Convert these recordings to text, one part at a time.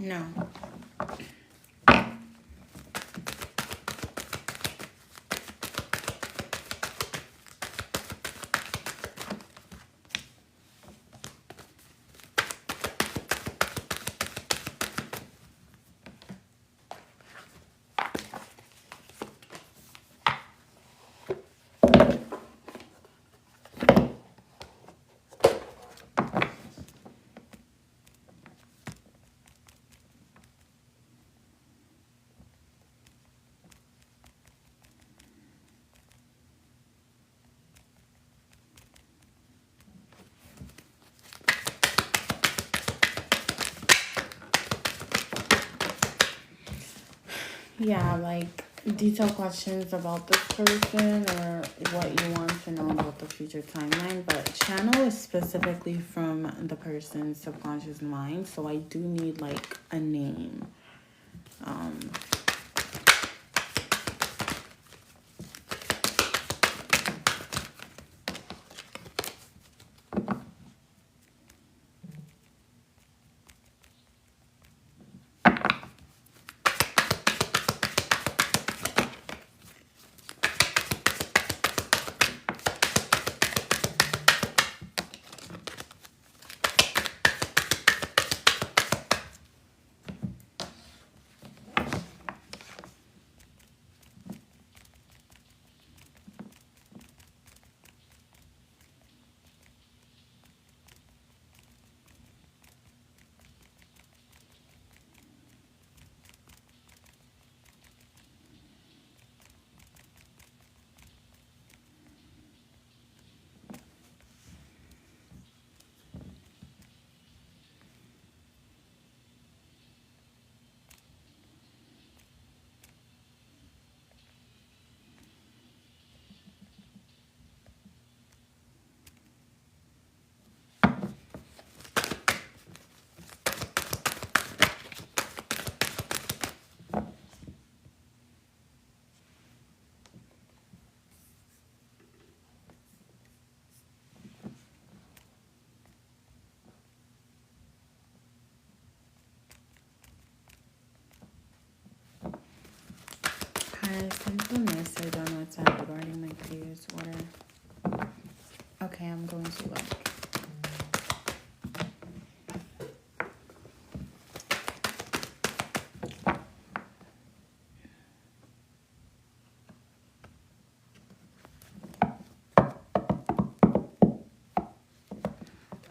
No. Yeah, like detailed questions about this person or what you want to know about the future timeline, but channel is specifically from the person's subconscious mind, so I do need like a name. Um, Hi, sinfulness. I don't know what's up regarding my previous order. Okay, I'm going to look.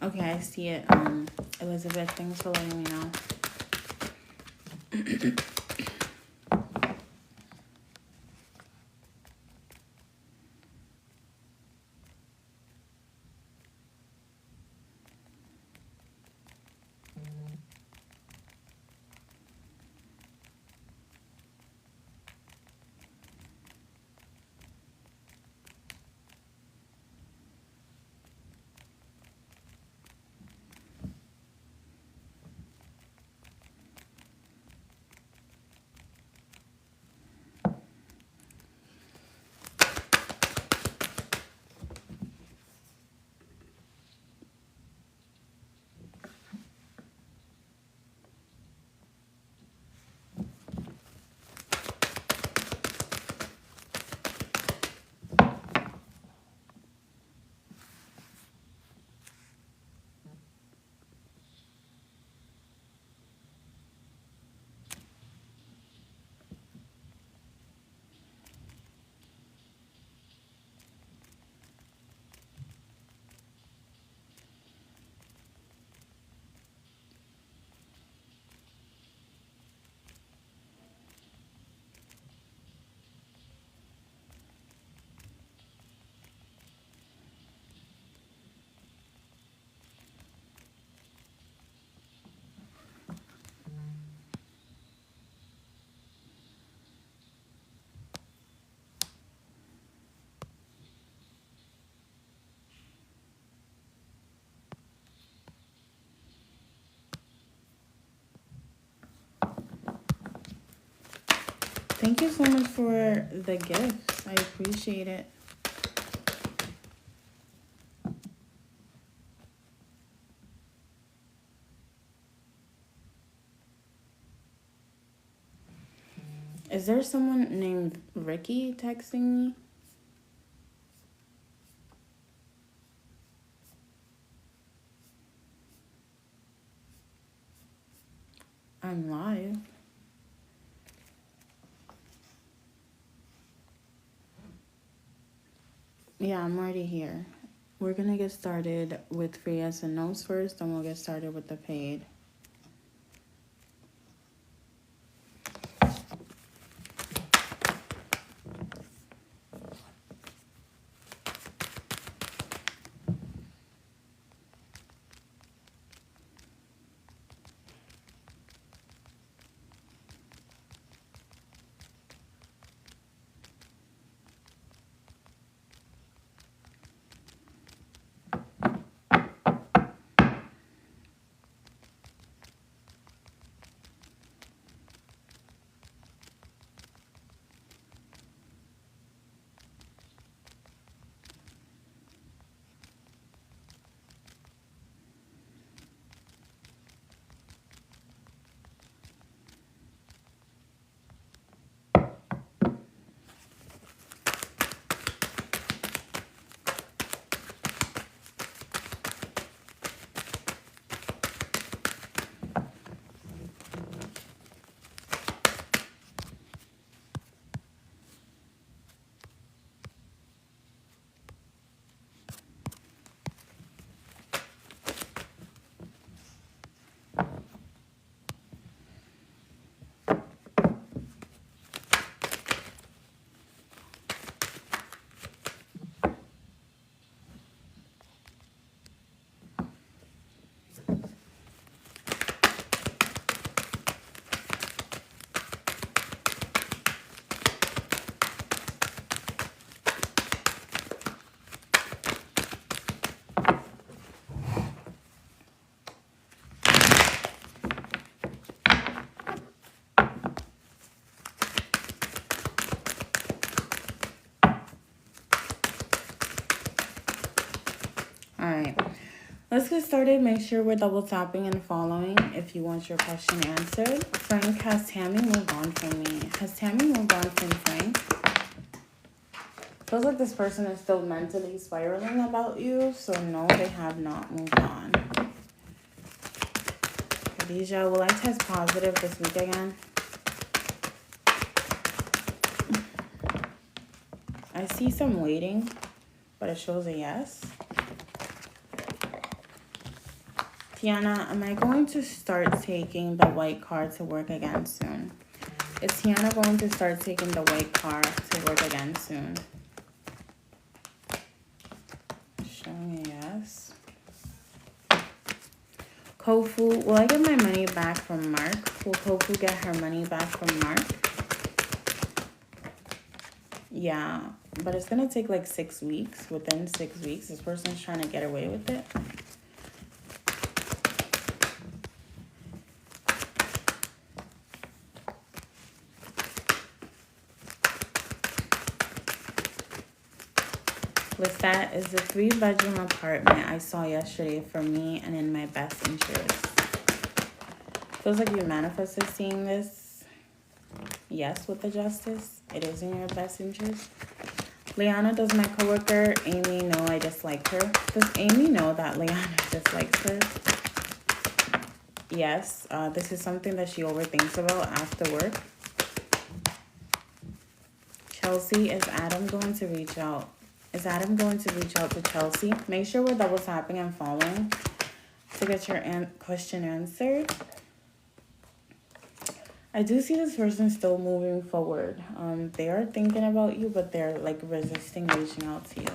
Okay, I see it. Elizabeth, thanks for letting me know. Thank you so much for the gifts. I appreciate it. Is there someone named Ricky texting me? I'm live. Yeah, I'm already here. We're gonna get started with free yes and no's first, and we'll get started with the paid. Alright, let's get started. Make sure we're double tapping and following if you want your question answered. Frank, has Tammy moved on from me? Has Tammy moved on from Frank? Feels like this person is still mentally spiraling about you, so no, they have not moved on. Khadijah, will I test positive this week again? I see some waiting, but it shows a yes. Tiana, am I going to start taking the white card to work again soon? Is Tiana going to start taking the white card to work again soon? Showing a yes. Kofu, will I get my money back from Mark? Will Kofu get her money back from Mark? Yeah, but it's going to take like 6 weeks. Within 6 weeks, this person's trying to get away with it. Lisette is the 3-bedroom apartment I saw yesterday for me and in my best interest. Feels like you manifested seeing this. Yes, with the justice. It is in your best interest. Liana, does my coworker Amy know I dislike her? Does Amy know that Liana dislikes her? Yes, this is something that she overthinks about after work. Chelsea, is Adam going to reach out? Is Adam going to reach out to Chelsea? Make sure we're double tapping and following to get your question answered. I do see this person still moving forward. They are thinking about you, but they're like resisting reaching out to you.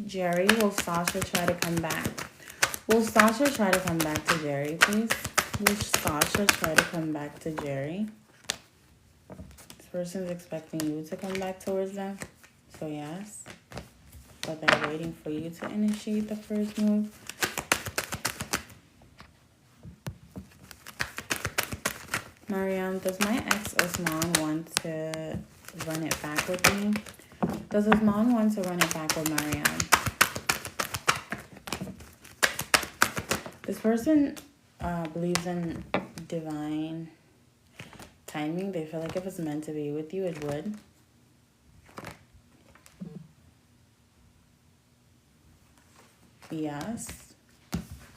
Jerry, will Sasha try to come back? Will Sasha try to come back to Jerry, please? Will Sasha try to come back to Jerry? This person's expecting you to come back towards them. So yes. But they're waiting for you to initiate the first move. Mariam, does my ex Osman want to run it back with me? Does his mom want to run it back with Marianne? This person believes in divine timing. They feel like if it's meant to be with you, it would. Yes.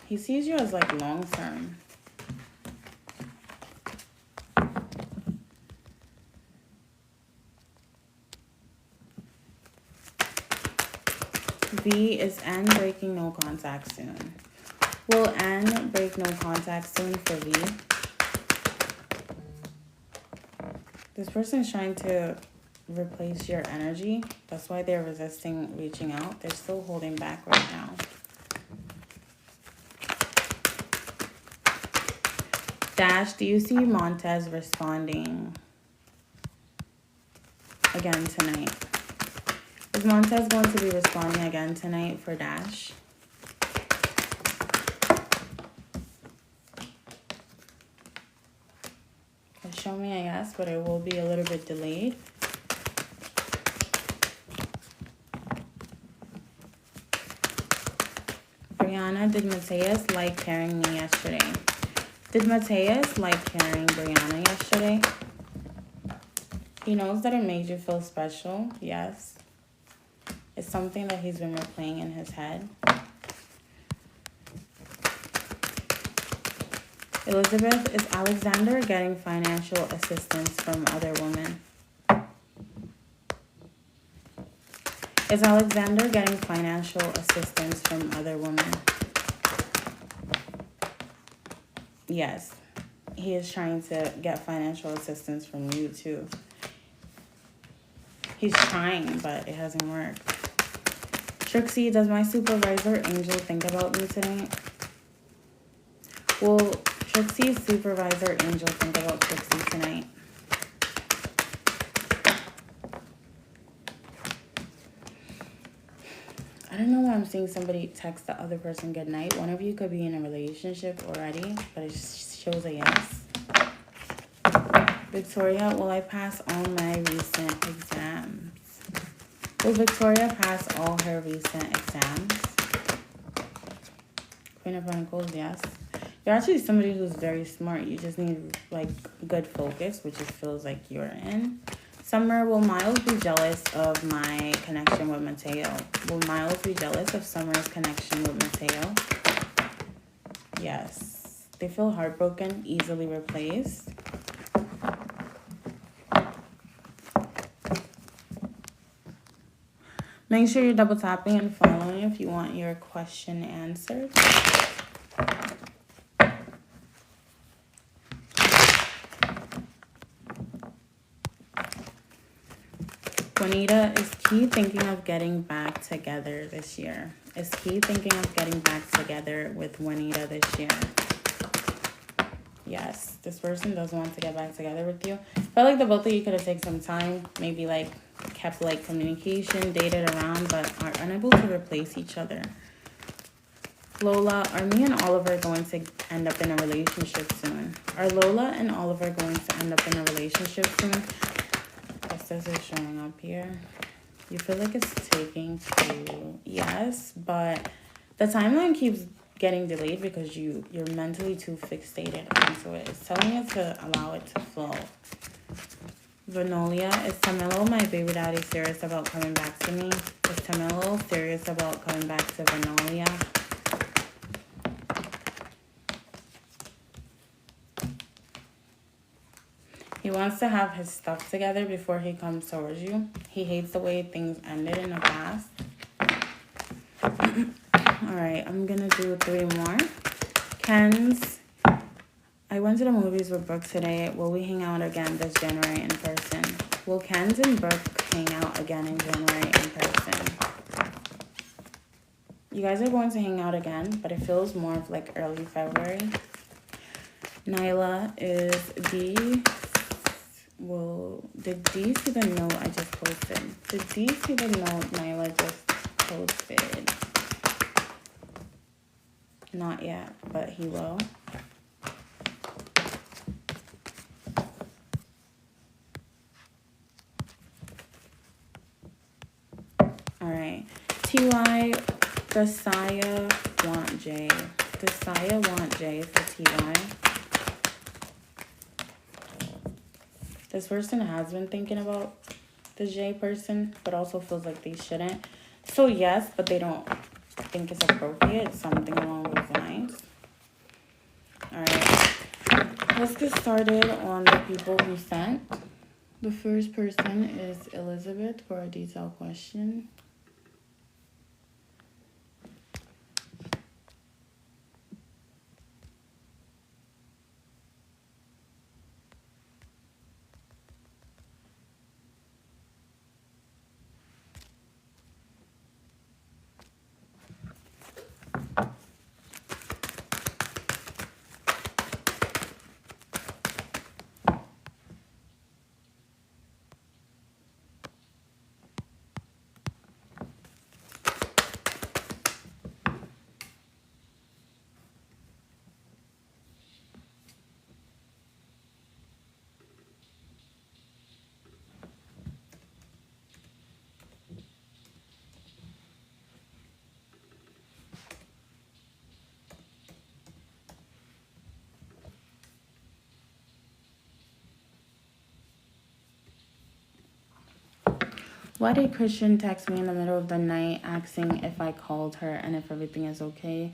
He sees you as like long term. V is N breaking no contact soon. Will N break no contact soon for V? This person is trying to replace your energy. That's why they're resisting reaching out. They're still holding back right now. Dash, do you see Montez responding again tonight? Is Montez going to be responding again tonight for Dash? Show me a yes, but it will be a little bit delayed. Brianna, did Mateus like carrying me yesterday? Did Mateus like carrying Brianna yesterday? He knows that it made you feel special, yes. It's something that he's been replaying in his head. Elizabeth, is Alexander getting financial assistance from other women? Is Alexander getting financial assistance from other women? Yes. He is trying to get financial assistance from you too. He's trying, but it hasn't worked. Trixie, does my supervisor Angel think about me tonight? Will Trixie's supervisor Angel think about Trixie tonight? I don't know why I'm seeing somebody text the other person good night. One of you could be in a relationship already, but it shows a yes. Victoria, will I pass all my recent exams? Will Victoria pass all her recent exams? Queen of Pentacles, yes. You're actually somebody who's very smart. You just need like good focus, which it feels like you're in. Summer, will Miles be jealous of my connection with Mateo? Will Miles be jealous of Summer's connection with Mateo? Yes. They feel heartbroken, easily replaced. Make sure you're double tapping and following if you want your question answered. Juanita, is Key thinking of getting back together this year? Is Key thinking of getting back together with Juanita this year? Yes, this person does want to get back together with you. I felt like the both of you could have taken some time, maybe like kept like communication, dated around, but are unable to replace each other. Lola, are me and Oliver going to end up in a relationship soon? Are Lola and Oliver going to end up in a relationship soon? This is showing up here. You feel like it's taking too, yes, but the timeline keeps getting delayed because you're mentally too fixated onto it. It's telling you to allow it to flow. Vanolia, is Tamilo, my baby daddy, serious about coming back to me? Is Tamilo serious about coming back to Vanolia? He wants to have his stuff together before he comes towards you. He hates the way things ended in the past. Alright, I'm gonna do 3 more. Ken's, I went to the movies with Brooke today. Will we hang out again this January in person? Will Ken's and Brooke hang out again in January in person? You guys are going to hang out again, but it feels more of like early February. Nyla, is D... Well, did D see the note I just posted? Did D see the note Nyla just posted? Not yet, but he will. Alright. TY, Desaya want J. Desaya want J for TY. This person has been thinking about the J person, but also feels like they shouldn't. So yes, but they don't think it's appropriate. Something along those lines. Alright. Let's get started on the people who sent. The first person is Elizabeth for a detailed question. Why did Christian text me in the middle of the night asking if I called her and if everything is okay?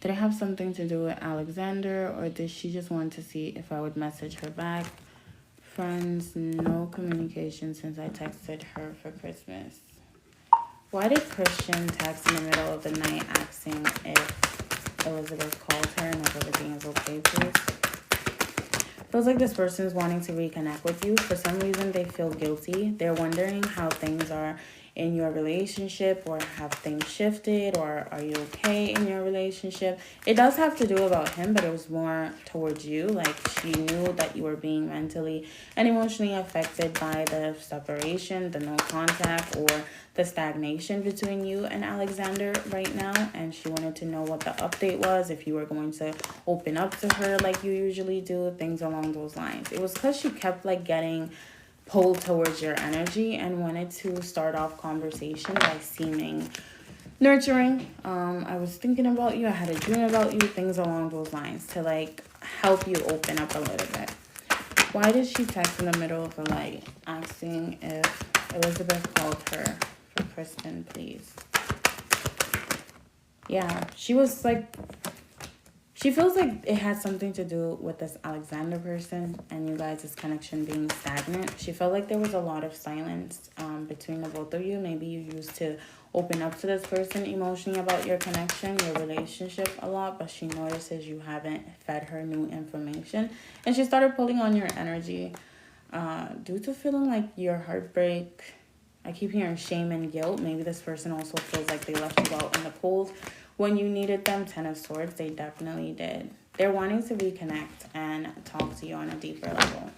Did it have something to do with Alexander, or did she just want to see if I would message her back? Friends, no communication since I texted her for Christmas. Why did Christian text in the middle of the night asking if Elizabeth called her and if everything is okay, please? Feels like this person is wanting to reconnect with you. For some reason, they feel guilty. They're wondering how things are in your relationship, or have things shifted, or are you okay in your relationship? It does have to do about him, but it was more towards you. Like, she knew that you were being mentally and emotionally affected by the separation, the no contact, or the stagnation between you and Alexander right now, and she wanted to know what the update was, if you were going to open up to her like you usually do, things along those lines. It was because she kept like getting pulled towards your energy and wanted to start off conversation by seeming nurturing. I was thinking about you, I had a dream about you, things along those lines, to like help you open up a little bit. Why did she text in the middle of the night asking if Elizabeth called her for Kristen, please? Yeah, she was like, she feels like it had something to do with this Alexander person and you guys' connection being stagnant. She felt like there was a lot of silence between the both of you. Maybe you used to open up to this person emotionally about your connection, your relationship a lot, but she notices you haven't fed her new information. And she started pulling on your energy due to feeling like your heartbreak. I keep hearing shame and guilt. Maybe this person also feels like they left you out in the cold when you needed them. 10 of Swords, they definitely did. They're wanting to reconnect and talk to you on a deeper level.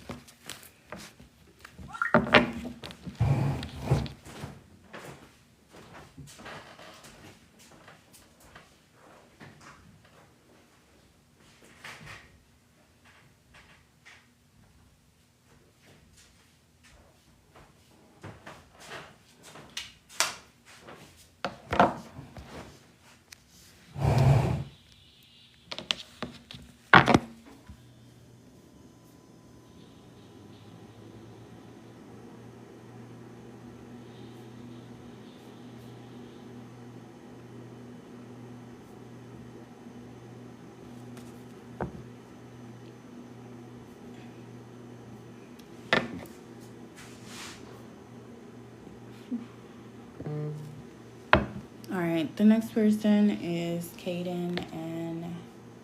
All right, the next person is Kaden and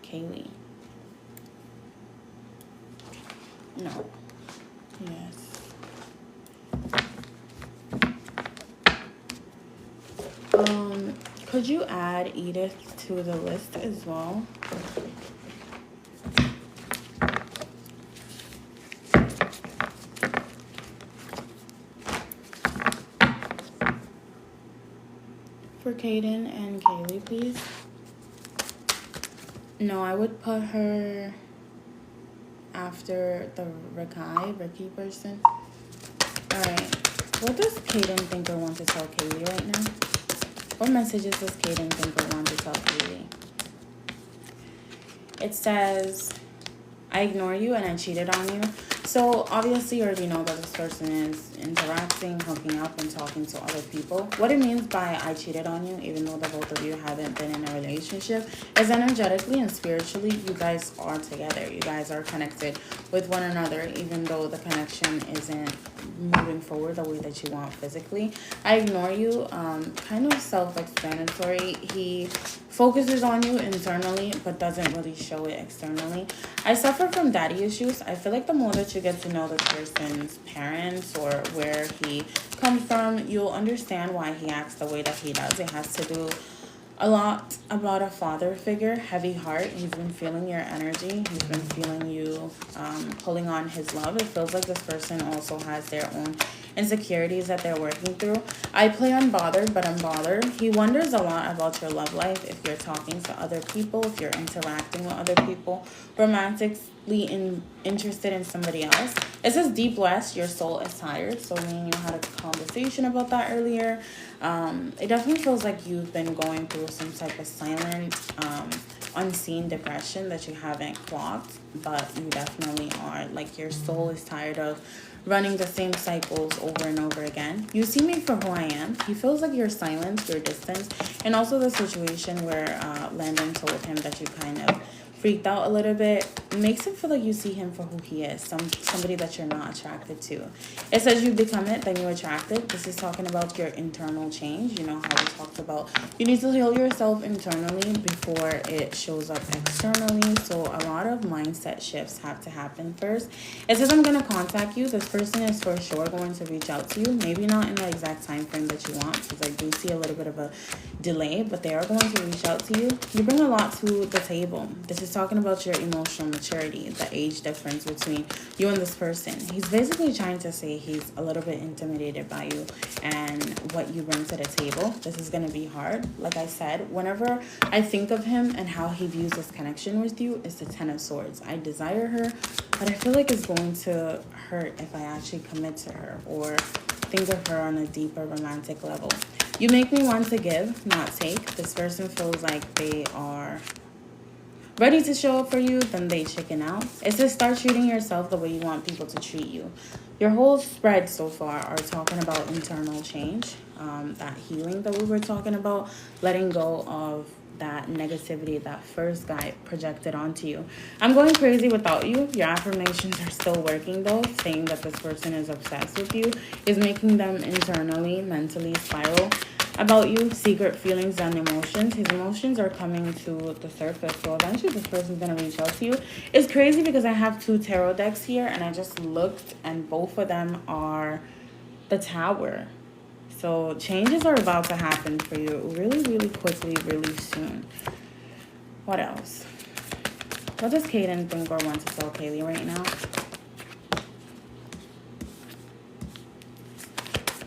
Kaylee. No. Yes. Could you add Edith to the list as well? For Kaden and Kaylee, please. No, I would put her after the Ricky person. Alright. What does Kaden Thinker want to tell Kaylee right now? What messages does Kaden Thinker want to tell Kaylee? It says, I ignore you and I cheated on you. So obviously you already know that this person is interacting, hooking up, and talking to other people. What it means by I cheated on you, even though the both of you haven't been in a relationship, is energetically and spiritually you guys are together. You guys are connected with one another, even though the connection isn't moving forward the way that you want physically. I ignore you, kind of self-explanatory. He focuses on you internally but doesn't really show it externally. I suffer from daddy issues. I feel like the more that you get to know the person's parents or where he comes from, you'll understand why he acts the way that he does. It has to do a lot about a father figure, heavy heart. He's been feeling your energy. He's been feeling you pulling on his love. It feels like this person also has their own insecurities that they're working through. I play unbothered, but I'm bothered. He wonders a lot about your love life, if you're talking to other people, if you're interacting with other people, romantically interested in somebody else. It says Deep West, your soul is tired. So me and you had a conversation about that earlier. It definitely feels like you've been going through some type of silent, unseen depression that you haven't clocked, but you definitely are. Like, your soul is tired of running the same cycles over and over again. You see me for who I am. He feels like your silence, your distance, and also the situation where Landon told him that you kind of freaked out a little bit, makes him feel like you see him for who he is, somebody that you're not attracted to. It says you become it, then you attract it. This is talking about your internal change. You know how we talked about you need to heal yourself internally before it shows up externally. So a lot of mindset shifts have to happen first. It says I'm going to contact you. This person is for sure going to reach out to you. Maybe not in the exact time frame that you want, because I do see a little bit of a delay, but they are going to reach out to you. You bring a lot to the table. This is talking about your emotional maturity, the age difference between you and this person. He's basically trying to say he's a little bit intimidated by you and what you bring to the table. This is going to be hard. Like I said, whenever I think of him and how he views this connection with you, it's the Ten of Swords. I desire her, but I feel like it's going to hurt if I actually commit to her or think of her on a deeper romantic level. You make me want to give, not take. This person feels like they are ready to show up for you, then they chicken out. It says start treating yourself the way you want people to treat you. Your whole spread so far are talking about internal change, that healing that we were talking about, letting go of that negativity that first guy projected onto you. I'm going crazy without you. Your affirmations are still working though. Saying that this person is obsessed with you is making them internally, mentally spiral about you. Secret feelings and emotions. His emotions are coming to the surface, so eventually this person's gonna reach out to you. It's crazy because I have 2 tarot decks here and I just looked and both of them are the Tower. So changes are about to happen for you really, really quickly, really soon. What else? What does Kaden think or want to tell Kaylee right now?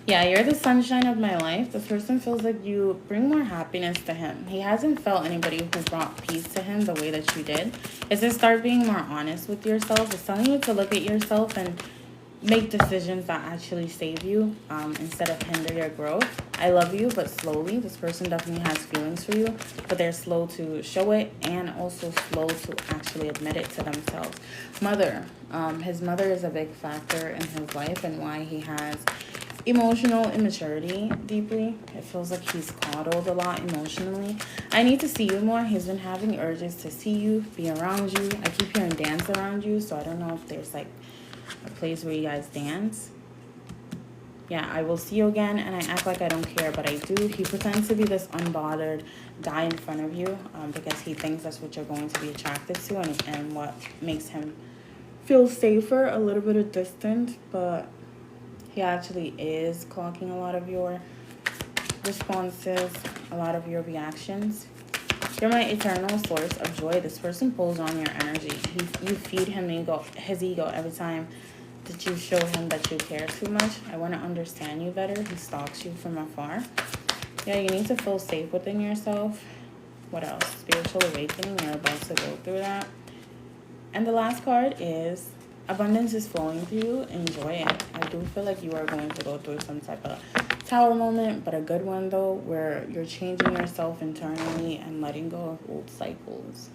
Yeah, you're the sunshine of my life. This person feels like you bring more happiness to him. He hasn't felt anybody who brought peace to him the way that you did. It's to start being more honest with yourself. It's telling you to look at yourself and make decisions that actually save you instead of hinder your growth. I love you, but slowly. This person definitely has feelings for you, but they're slow to show it and also slow to actually admit it to themselves. Mother. His mother is a big factor in his life and why he has emotional immaturity deeply. It feels like he's coddled a lot emotionally. I need to see you more. He's been having urges to see you, be around you. I keep hearing dance around you, so I don't know if there's like a place where you guys dance. Yeah, I will see you again, and I act like I don't care, but I do. He pretends to be this unbothered guy in front of you because he thinks that's what you're going to be attracted to and what makes him feel safer, a little bit of distance, but he actually is clocking a lot of your responses, a lot of your reactions. You're my eternal source of joy. This person pulls on your energy. You feed him his ego every time that you show him that you care too much. I want to understand you better. He stalks you from afar. Yeah, you need to feel safe within yourself. What else? Spiritual awakening. You're about to go through that. And the last card is abundance is flowing to you. Enjoy it. I do feel like you are going to go through some type of tower moment, but a good one though, where you're changing yourself internally and letting go of old cycles.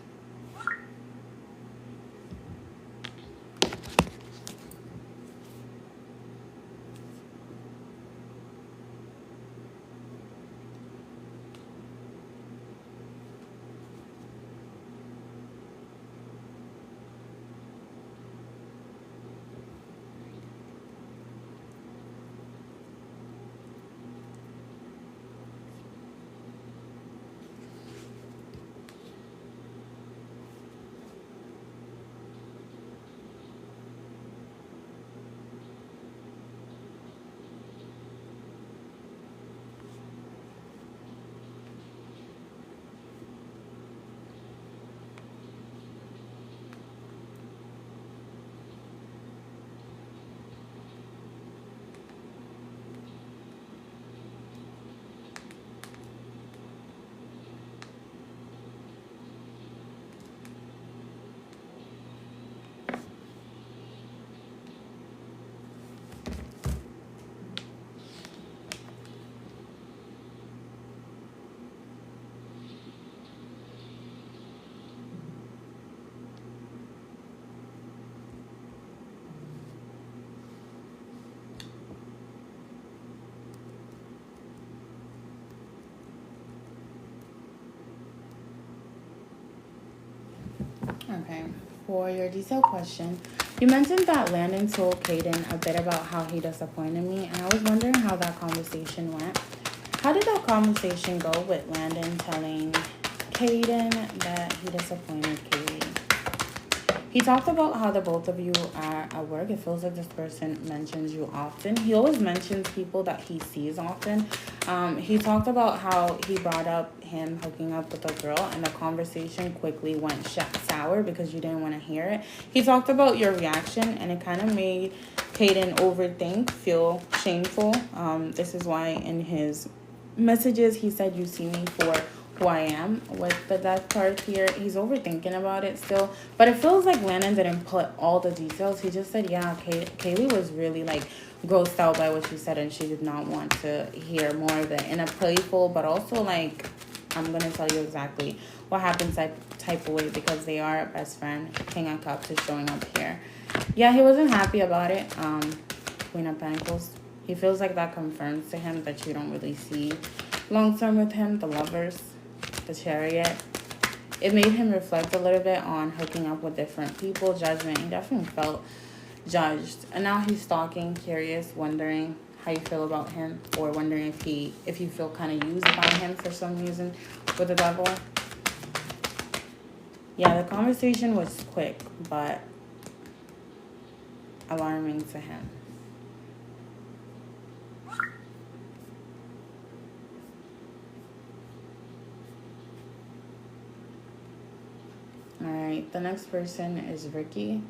Okay. For your detailed question, you mentioned that Landon told Caden a bit about how he disappointed me, and I was wondering how that conversation went. How did that conversation go with Landon telling Caden that he disappointed Kaylee? He talked about how the both of you are at work. It feels like this person mentions you often. He always mentions people that he sees often. He talked about how he brought up him hooking up with a girl, and the conversation quickly went sour because you didn't want to hear it. He talked about your reaction, and it kind of made Caden overthink, feel shameful. This is why in his messages he said, "You see me for who I am." With the death part here, he's overthinking about it still, but it feels like Landon didn't put all the details. He just said, yeah, Kaylee was really like grossed out by what she said, and she did not want to hear more of it in a playful but also like, I'm gonna tell you exactly what happens type of way, because they are best friend. King of Cups is showing up here. Yeah, he wasn't happy about it. Queen of Pentacles, he feels like that confirms to him that you don't really see long term with him. The Lovers, the Chariot, it made him reflect a little bit on hooking up with different people. Judgment, he definitely felt judged, and now he's stalking, curious, wondering how you feel about him, or wondering if you feel kind of used by him for some reason with the Devil. Yeah, the conversation was quick but alarming to him. All right, the next person is Ricky.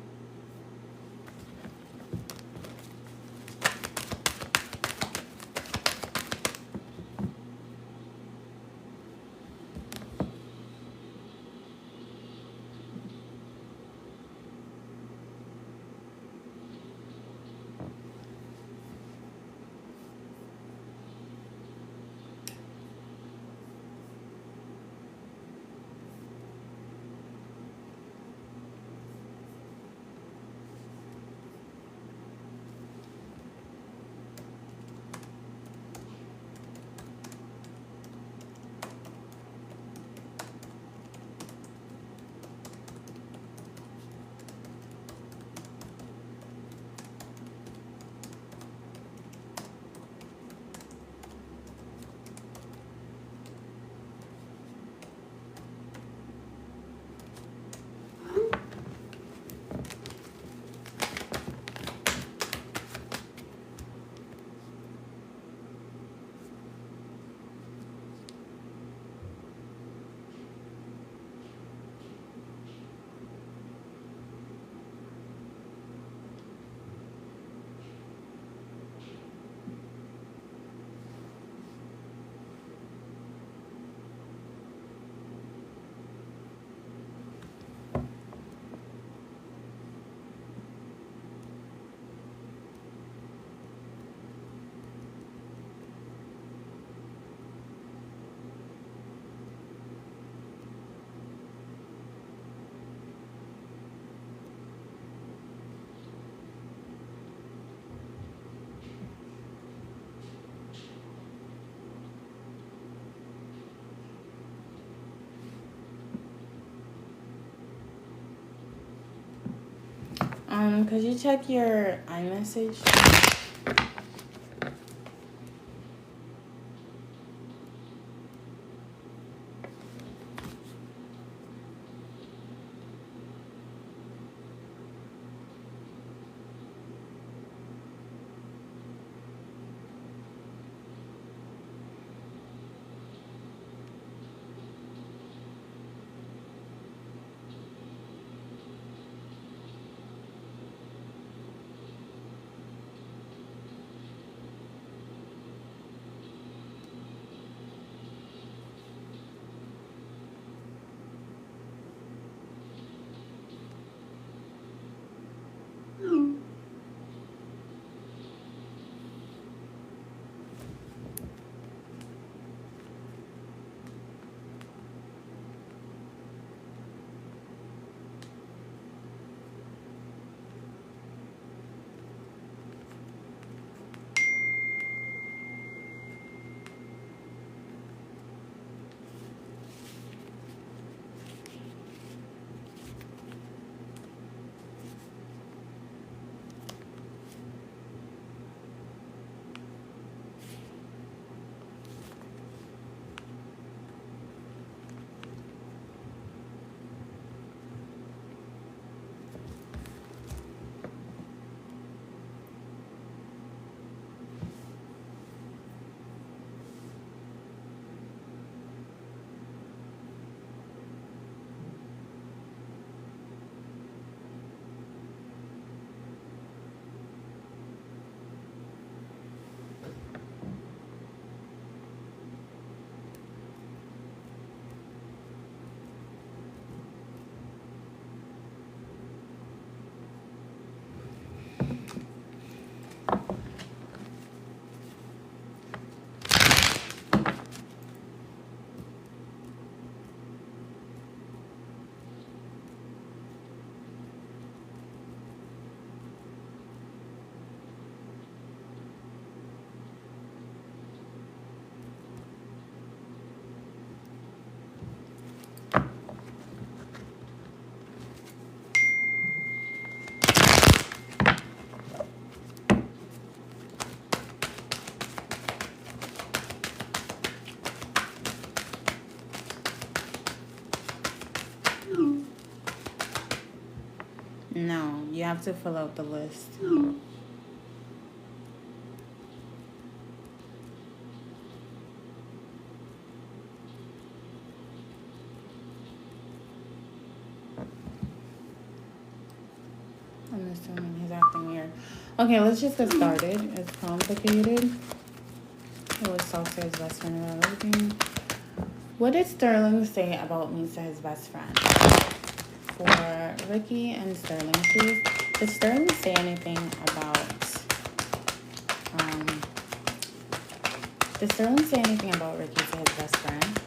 Could you check your iMessage? No, you have to fill out the list. I'm assuming he's acting weird. Okay, let's just get started. It's complicated. Let's talk to his best friend about everything. What did Sterling say about me to his best friend? For Ricky and Sterling, please. Did Sterling say anything about did Sterling say anything about Ricky to his best friend?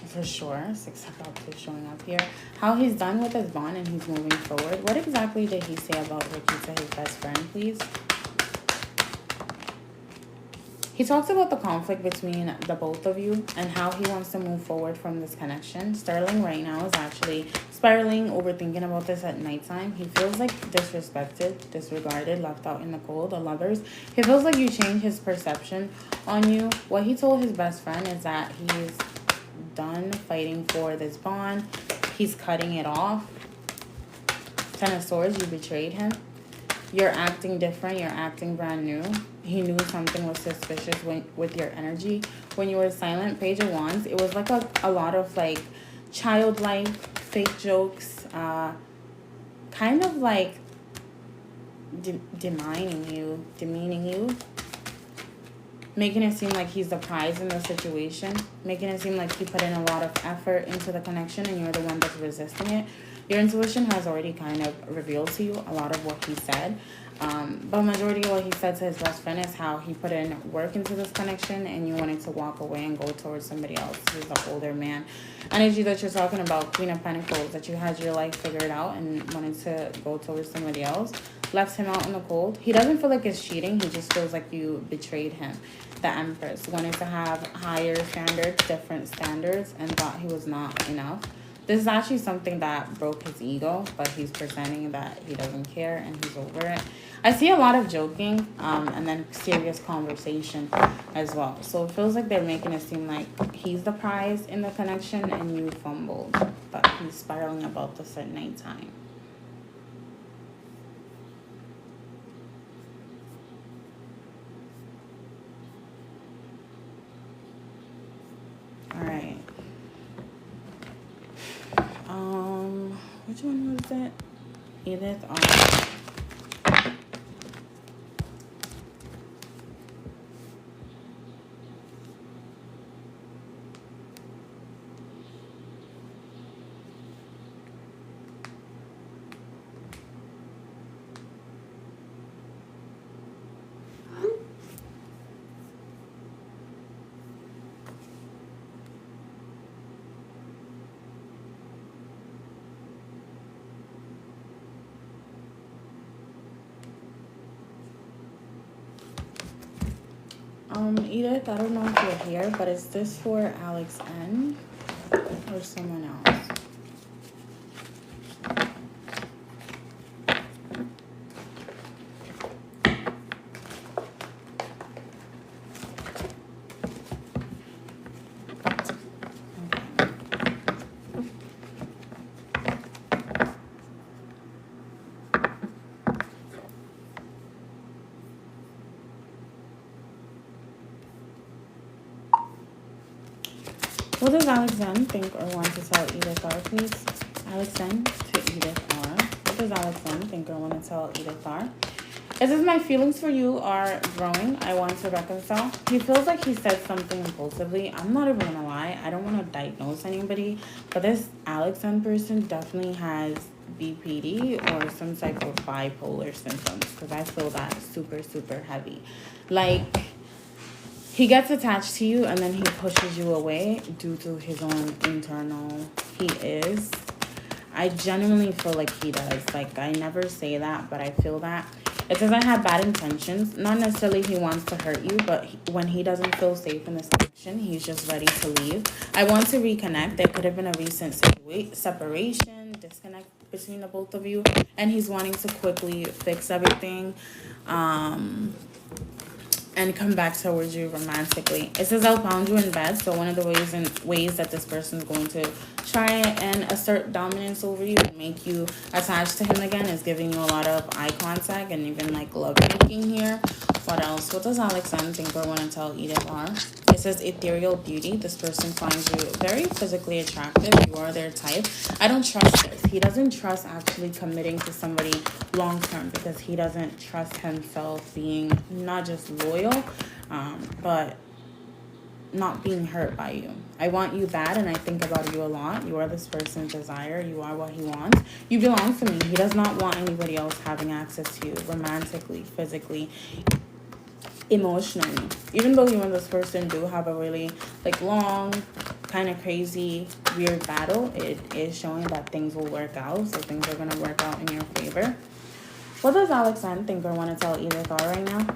For sure. 6 o'clock is showing up here. How he's done with his bond and he's moving forward. What exactly did he say about Ricky to his best friend, please? He talks about the conflict between the both of you and how he wants to move forward from this connection. Sterling right now is actually spiraling, overthinking about this at nighttime. He feels like disrespected, disregarded, left out in the cold, the lovers. He feels like you changed his perception on you. What he told his best friend is that he's done fighting for this bond. He's cutting it off. 10 of Swords, you betrayed him. You're acting different. You're acting brand new. He knew something was suspicious with your energy. When you were silent, Page of Wands, it was like a lot of like childlike fake jokes, kind of like demeaning you, making it seem like he's the prize in the situation, making it seem like he put in a lot of effort into the connection and you're the one that's resisting it. Your intuition has already kind of revealed to you a lot of what he said. But majority of what he said to his best friend is how he put in work into this connection and you wanted to walk away and go towards somebody else who's the older man. Energy that you're talking about, Queen of Pentacles, that you had your life figured out and wanted to go towards somebody else, left him out in the cold. He doesn't feel like it's cheating. He just feels like you betrayed him. The Empress wanted to have higher standards, different standards, and thought he was not enough. This is actually something that broke his ego, but he's pretending that he doesn't care and he's over it. I see a lot of joking, and then serious conversation as well. So it feels like they're making it seem like he's the prize in the connection and you fumbled, but he's spiraling about this at nighttime. All right. Which one was it? Edith or Edith, I don't know if you're here, but is this for Alex N or someone else? What does Alex N think or want to tell Edith R, please? Alex N to Edith R. What does Alex N think or want to tell Edith R? It says, my feelings for you are growing. I want to reconcile. He feels like he said something impulsively. I'm not even going to lie. I don't want to diagnose anybody. But this Alex N person definitely has BPD or some type of bipolar symptoms. Because I feel that super, super heavy. Like, he gets attached to you and then he pushes you away due to his own internal he is. I genuinely feel like he does. Like, I never say that, but I feel that. It says I have bad intentions. Not necessarily he wants to hurt you, but when he doesn't feel safe in this connection, he's just ready to leave. I want to reconnect. There could have been a recent separation, disconnect between the both of you, and he's wanting to quickly fix everything. And come back towards you romantically. It says I'll pound you in bed. So one of the ways that this person is going to try and assert dominance over you and make you attached to him again is giving you a lot of eye contact and even like love making here. What else? What does Alex N think or want to tell Edith R? It says ethereal beauty. This person finds you very physically attractive. You are their type. I don't trust this. He doesn't trust actually committing to somebody long term because he doesn't trust himself being not just loyal, but not being hurt by you. I want you bad and I think about you a lot. You are this person's desire. You are what he wants. You belong to me. He does not want anybody else having access to you romantically, physically, emotionally. Even though you and this person do have a really like long, kind of crazy, weird battle, it is showing that things will work out. So things are going to work out in your favor. What does Alex N think or want to tell Edith R right now?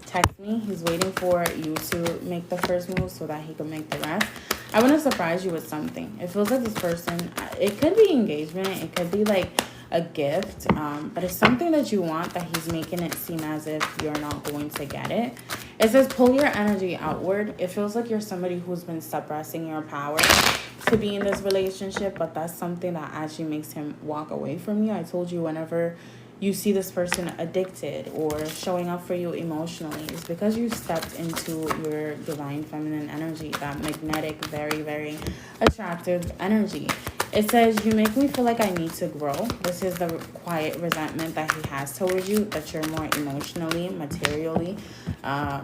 Text me. He's waiting for you to make the first move so that he can make the rest. I want to surprise you with something. It feels like this person, it could be engagement. It could be like a gift. But it's something that you want that he's making it seem as if you're not going to get it. It says pull your energy outward. It feels like you're somebody who's been suppressing your power to be in this relationship. But that's something that actually makes him walk away from you. I told you whenever you see this person addicted or showing up for you emotionally, it's because you stepped into your divine feminine energy, that magnetic, very, very attractive energy. It says, you make me feel like I need to grow. This is the quiet resentment that he has towards you, that you're more emotionally, materially,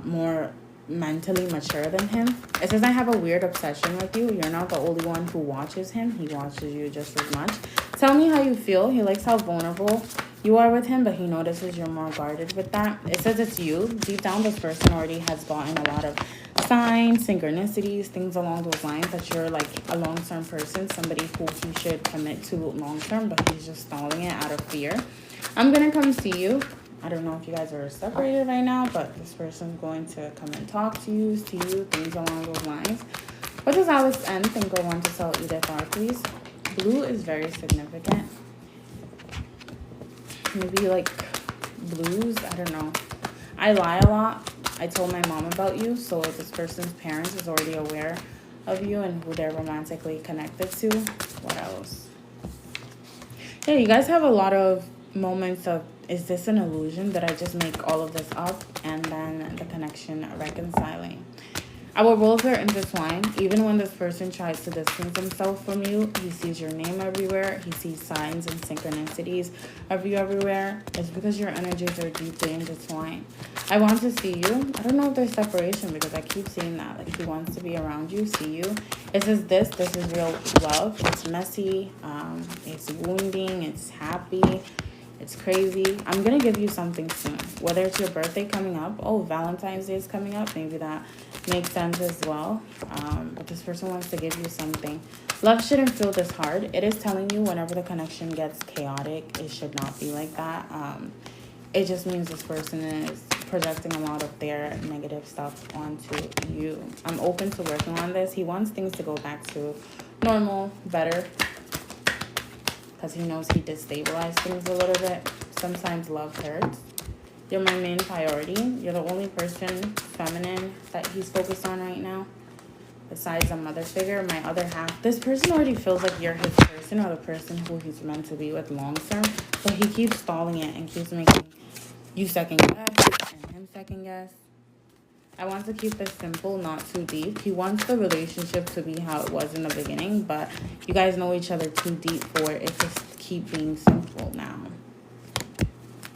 more mentally mature than him. It says, I have a weird obsession with you. You're not the only one who watches him. He watches you just as much. Tell me how you feel. He likes how vulnerable you are with him, but he notices you're more guarded with that. It says it's you. Deep down, this person already has gotten a lot of signs, synchronicities, things along those lines, that you're like a long-term person, somebody who he should commit to long-term, but he's just stalling it out of fear. I'm going to come see you. I don't know if you guys are separated right now, but this person's going to come and talk to you, see you, things along those lines. What does Alex N think or want to tell Edith R, please? blue is very significant. Maybe like blues, I don't know. I lie a lot. I told my mom about you, so this person's parents is already aware of you and who they're romantically connected to. What else? Yeah, you guys have a lot of moments of, is this an illusion? Did I just make all of this up? And then the connection reconciling. Our worlds are intertwined. Even when this person tries to distance himself from you, he sees your name everywhere. He sees signs and synchronicities of you everywhere. It's because your energies are deeply intertwined. I want to see you. I don't know if there's separation because I keep seeing that. Like he wants to be around you, see you. It says this is real love. It's messy. It's wounding. It's happy. It's crazy. I'm going to give you something soon. Whether it's your birthday coming up. Oh, Valentine's Day is coming up. Maybe that makes sense as well. But this person wants to give you something. Love shouldn't feel this hard. It is telling you whenever the connection gets chaotic, it should not be like that. It just means this person is projecting a lot of their negative stuff onto you. I'm open to working on this. He wants things to go back to normal, better. Because he knows he destabilized things a little bit. Sometimes love hurts. You're my main priority. You're the only person, feminine, that he's focused on right now. Besides a mother figure, my other half. This person already feels like you're his person or the person who he's meant to be with long term. But he keeps stalling it and keeps making you second guess and him second guess. I want to keep this simple, not too deep. He wants the relationship to be how it was in the beginning, but you guys know each other too deep for it to keep being simple now.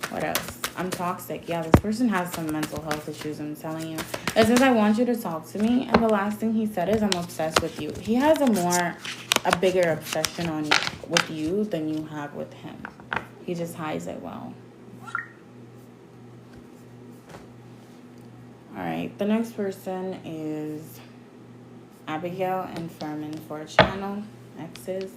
What else? I'm toxic. Yeah, this person has some mental health issues, I'm telling you. It says, I want you to talk to me, and the last thing he said is, I'm obsessed with you. He has a bigger obsession with you than you have with him. He just hides it well. Alright, the next person is Abigail and Furman for a channel. Exes.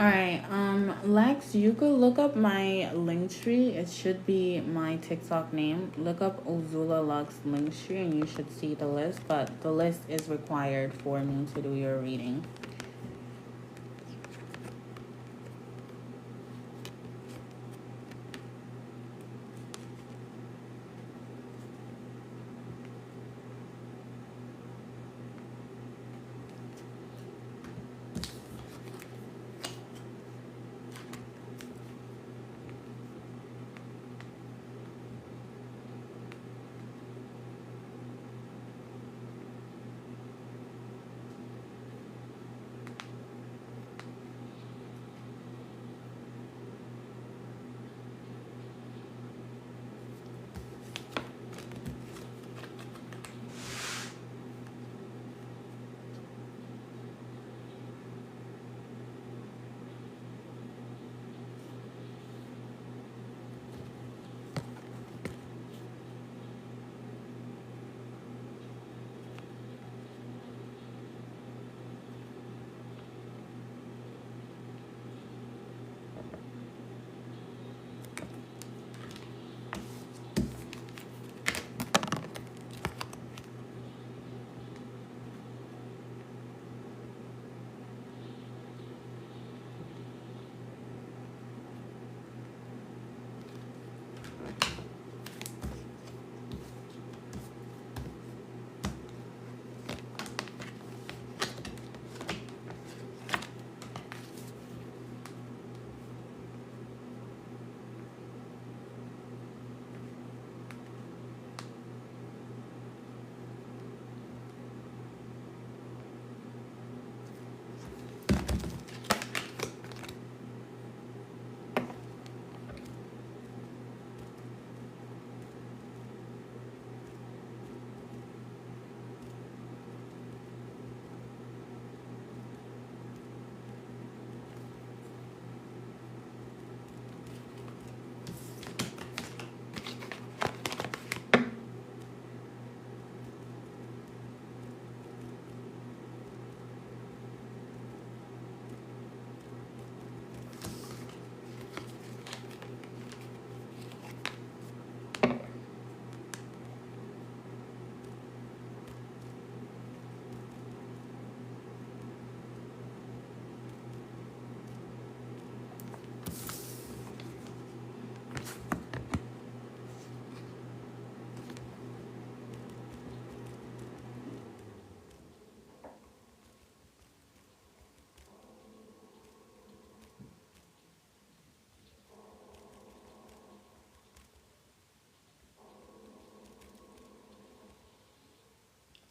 Alright, Lex, you could look up my link tree. It should be my TikTok name. Look up Oozula Lux link tree and you should see the list, but the list is required for me to do your reading.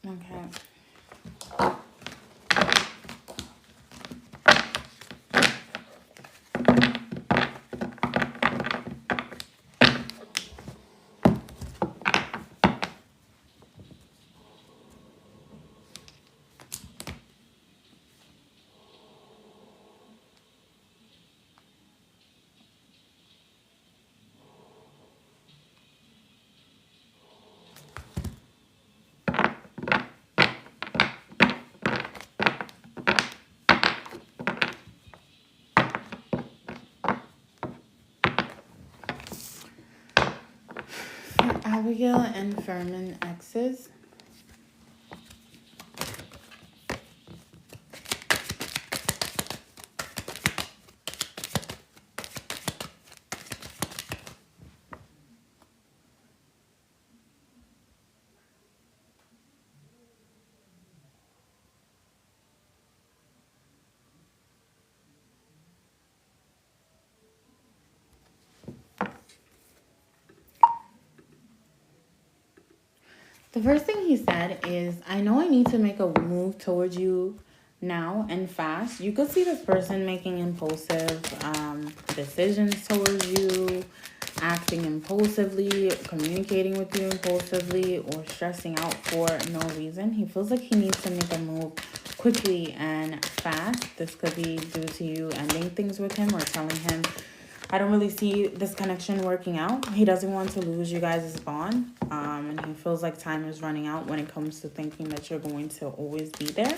Okay. Abigail and Furman exes. The first thing he said is, I know I need to make a move towards you now and fast. You could see this person making impulsive decisions towards you, acting impulsively, communicating with you impulsively, or stressing out for no reason. He feels like he needs to make a move quickly and fast. This could be due to you ending things with him or telling him, I don't really see this connection working out. He doesn't want to lose you guys' bond. And he feels like time is running out when it comes to thinking that you're going to always be there.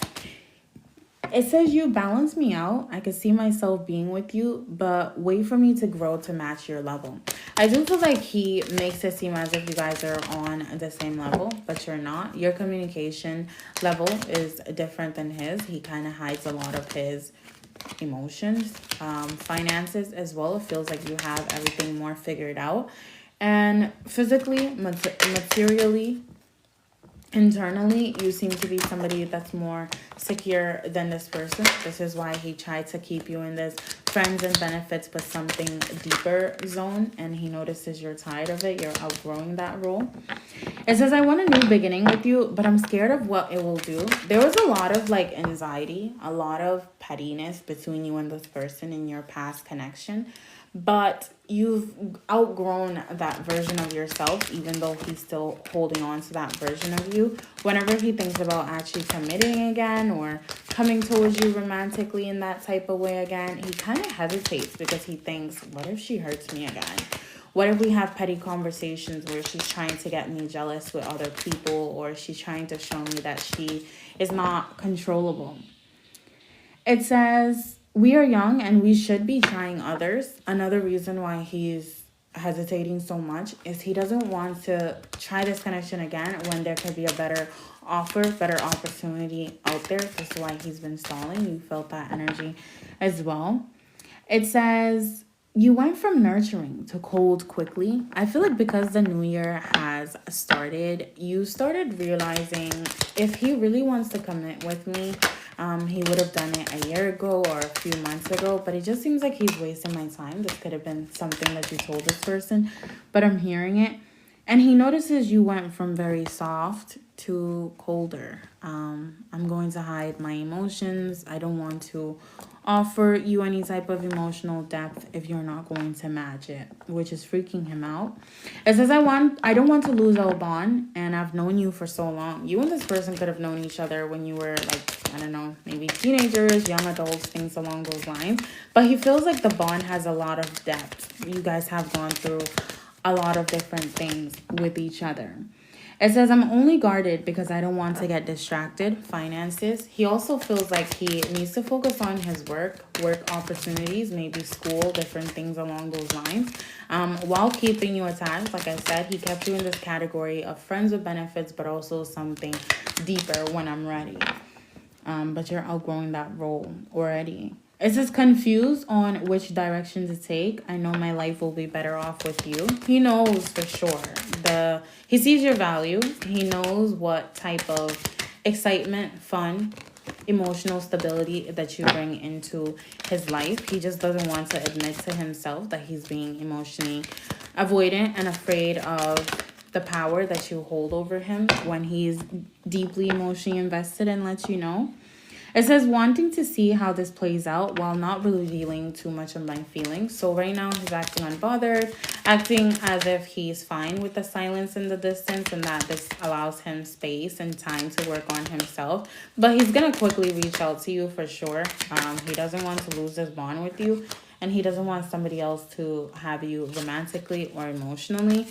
It says you balance me out. I could see myself being with you, but wait for me to grow to match your level. I do feel like he makes it seem as if you guys are on the same level, but you're not. Your communication level is different than his. He kind of hides a lot of his emotions, finances as well. It feels like you have everything more figured out. And physically, materially, internally, you seem to be somebody that's more secure than this person. This is why he tried to keep you in this friends and benefits but something deeper zone, and he notices you're tired of it. You're outgrowing that role. It says, I want a new beginning with you, but I'm scared of what it will do. There was a lot of like anxiety, a lot of pettiness between you and this person in your past connection. But you've outgrown that version of yourself, even though he's still holding on to that version of you. Whenever he thinks about actually committing again or coming towards you romantically in that type of way again, he kind of hesitates because he thinks, what if she hurts me again? What if we have petty conversations where she's trying to get me jealous with other people, or she's trying to show me that she is not controllable? It says, we are young and we should be trying others. Another reason why he's hesitating so much is he doesn't want to try this connection again when there could be a better offer, better opportunity out there. This is why he's been stalling. You felt that energy as well. It says, you went from nurturing to cold quickly. I feel like because the new year has started, you started realizing if he really wants to commit with me, he would have done it a year ago or a few months ago, but it just seems like he's wasting my time. This could have been something that you told this person, but I'm hearing it. And he notices you went from very soft to colder. I'm going to hide my emotions. I don't want to offer you any type of emotional depth if you're not going to match it, which is freaking him out. It says, I don't want to lose our bond, and I've known you for so long. You and this person could have known each other when you were like, I don't know, maybe teenagers, young adults, things along those lines. But he feels like the bond has a lot of depth. You guys have gone through a lot of different things with each other. It says, I'm only guarded because I don't want to get distracted. Finances. He also feels like he needs to focus on his work opportunities, maybe school, different things along those lines. While keeping you attached, like I said, he kept you in this category of friends with benefits, but also something deeper when I'm ready. But you're outgrowing that role already. It says confused on which direction to take. I know my life will be better off with you. He knows for sure. He sees your value. He knows what type of excitement, fun, emotional stability that you bring into his life. He just doesn't want to admit to himself that he's being emotionally avoidant and afraid of the power that you hold over him when he's deeply emotionally invested and lets you know. It says wanting to see how this plays out while not revealing too much of my feelings. So right now he's acting unbothered, acting as if he's fine with the silence and the distance, and that this allows him space and time to work on himself. But he's going to quickly reach out to you for sure. He doesn't want to lose this bond with you, and he doesn't want somebody else to have you romantically or emotionally.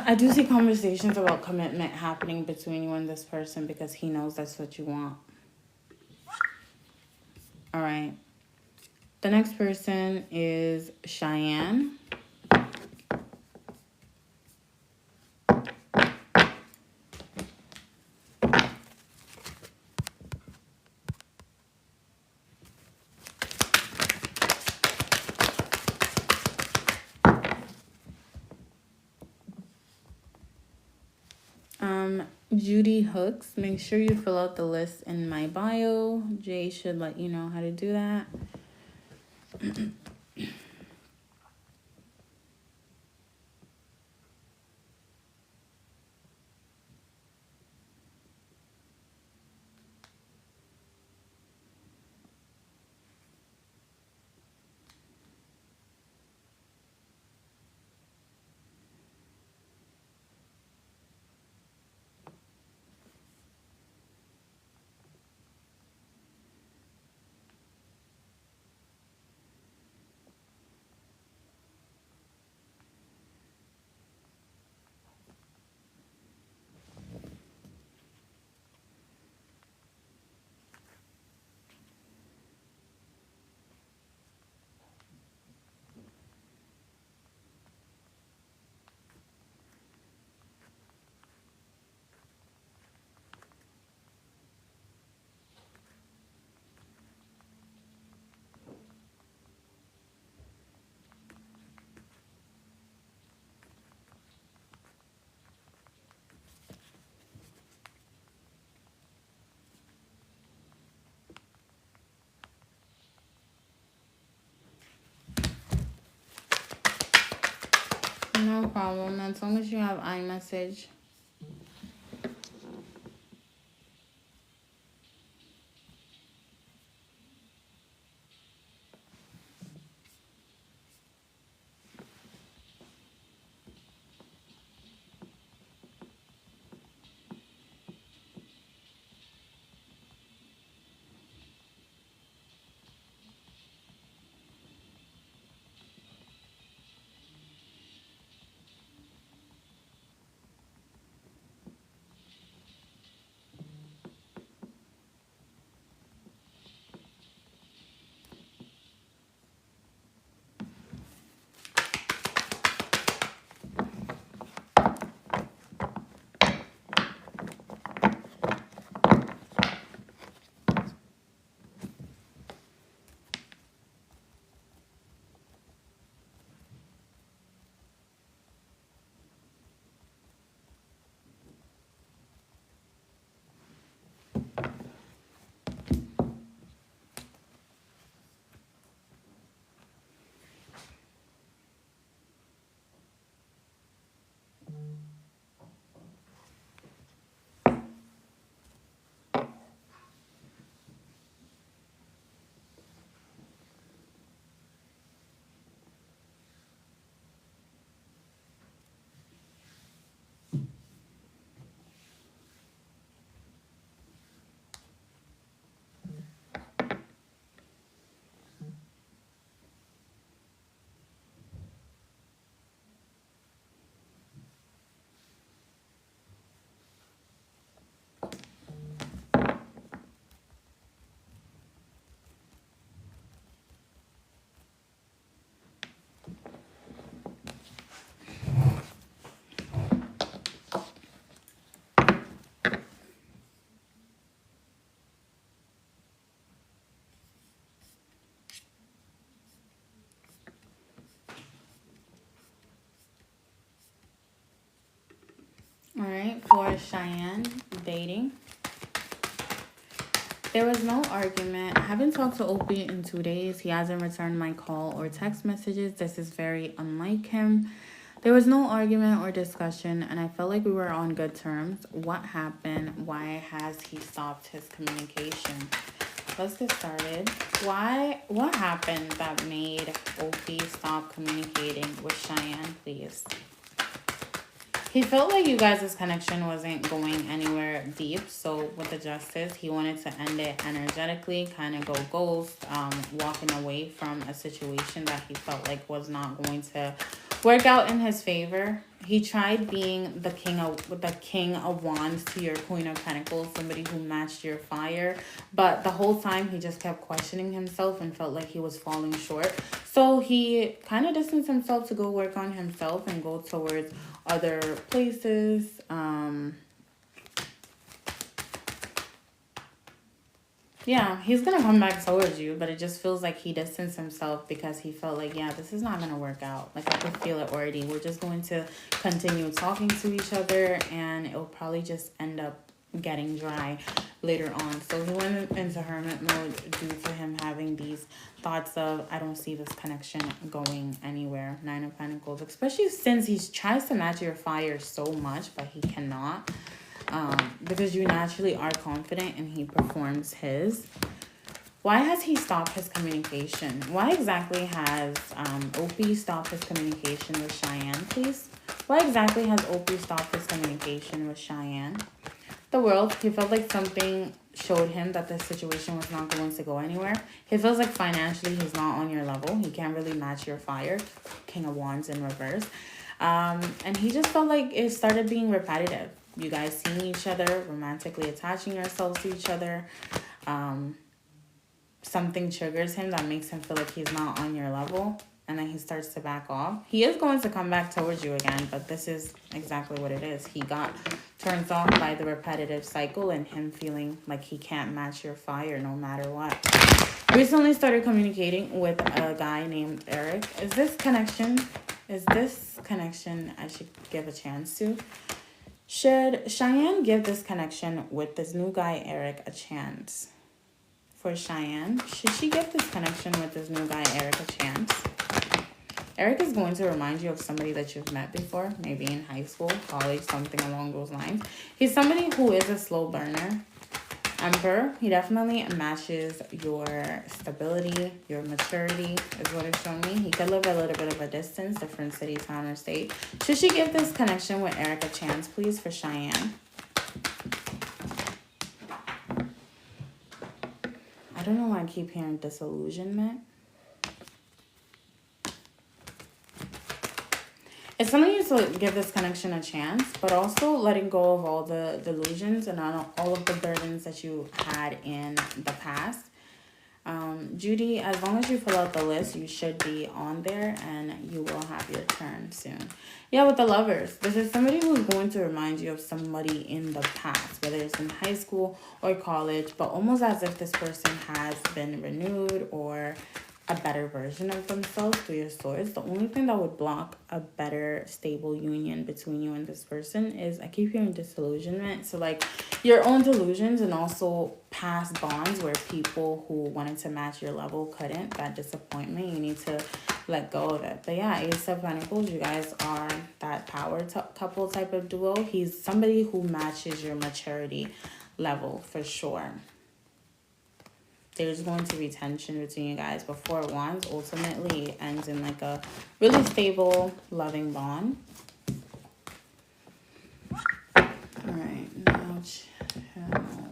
I do see conversations about commitment happening between you and this person because he knows that's what you want. All right. The next person is Cheyenne. Judy Hooks. Make sure you fill out the list in my bio. Jay should let you know how to do that. No problem. As long as you have iMessage. All right, for Cheyenne, dating. There was no argument. I haven't talked to Opie in 2 days. He hasn't returned my call or text messages. This is very unlike him. There was no argument or discussion, and I felt like we were on good terms. What happened? Why has he stopped his communication? Let's get started. What happened that made Opie stop communicating with Cheyenne, please? He felt like you guys' connection wasn't going anywhere deep. So with the justice, he wanted to end it energetically, kind of go ghost, walking away from a situation that he felt like was not going to work out in his favor. He tried being the king of wands to your queen of pentacles, somebody who matched your fire. But the whole time he just kept questioning himself and felt like he was falling short. So he kind of distanced himself to go work on himself and go towards other places. Yeah, he's gonna come back towards you, but it just feels like he distanced himself because he felt like, yeah, this is not gonna work out. Like, I could feel it already. We're just going to continue talking to each other, and it'll probably just end up getting dry later on. So he went into hermit mode due to him having these thoughts of, I don't see this connection going anywhere. 9 of Pentacles, especially since he tries to match your fire so much, but he cannot. Because you naturally are confident and he performs his. Why has he stopped his communication? Why exactly has Opie stopped his communication with Cheyenne, please? Why exactly has Opie stopped his communication with Cheyenne? The World, he felt like something showed him that the situation was not going to go anywhere. He feels like financially he's not on your level. He can't really match your fire. King of Wands in reverse. And he just felt like it started being repetitive. You guys seeing each other, romantically attaching yourselves to each other. Something triggers him that makes him feel like he's not on your level. And then he starts to back off. He is going to come back towards you again, but this is exactly what it is. He got turned off by the repetitive cycle and him feeling like he can't match your fire no matter what. Recently started communicating with a guy named Eric. Is this connection I should give a chance to? Should Cheyenne give this connection with this new guy, Eric, a chance? For Cheyenne, should she give this connection with this new guy, Eric, a chance? Eric is going to remind you of somebody that you've met before, maybe in high school, college, something along those lines. He's somebody who is a slow burner. Emperor, he definitely matches your stability, your maturity is what it's showing me. He could live a little bit of a distance, different city, town, or state. Should she give this connection with Eric a chance, please, for Cheyenne? I don't know why I keep hearing disillusionment. It's something you to give this connection a chance, but also letting go of all the delusions and all of the burdens that you had in the past. Judy, as long as you fill out the list, you should be on there and you will have your turn soon. Yeah, with the lovers, this is somebody who's going to remind you of somebody in the past, whether it's in high school or college, but almost as if this person has been renewed or a better version of themselves through your swords. The only thing that would block a better, stable union between you and this person is, I keep hearing disillusionment. So like your own delusions and also past bonds where people who wanted to match your level couldn't. That disappointment, you need to let go of it. But yeah, Ace of Pentacles, you guys are that power couple type of duo. He's somebody who matches your maturity level for sure. There's going to be tension between you guys, but Four of Wands ultimately ends in like a really stable, loving bond. All right, now channel.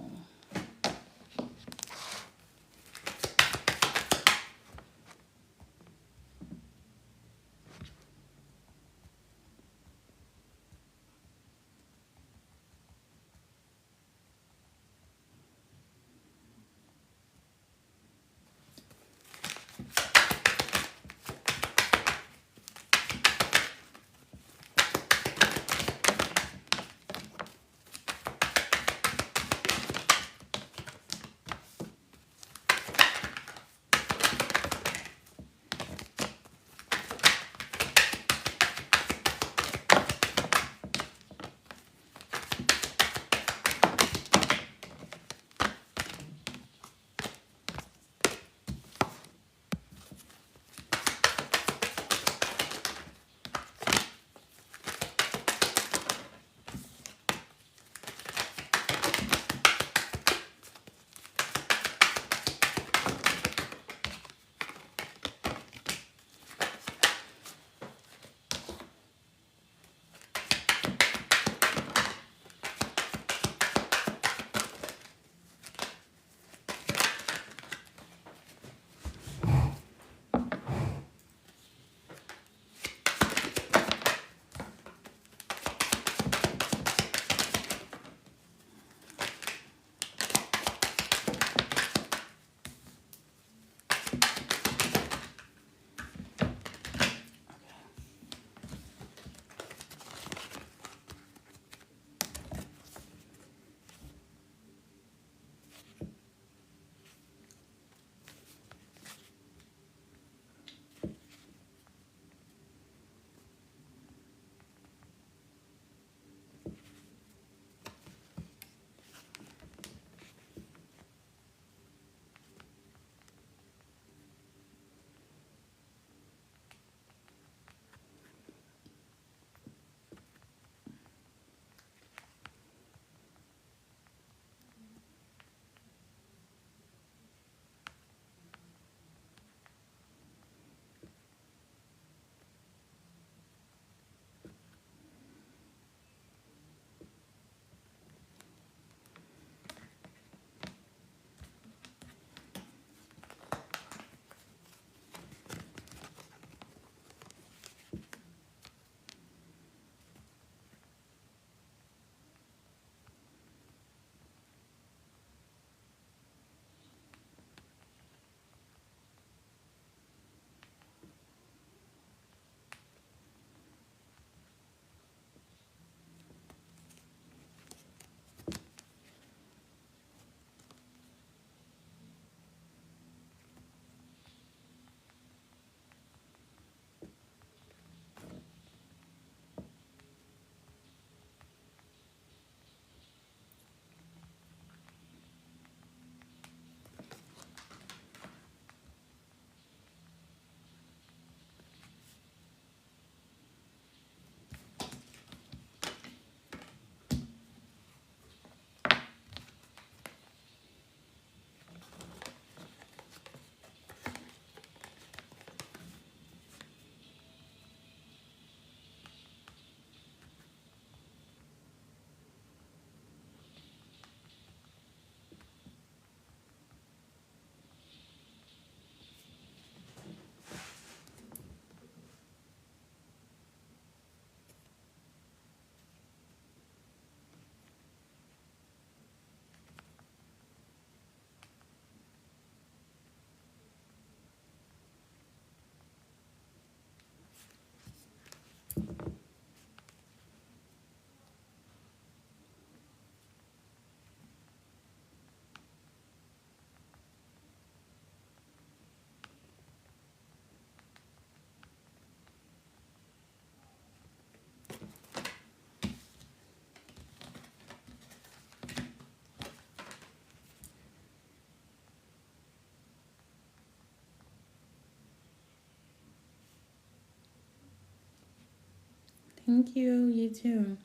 Thank you. You too.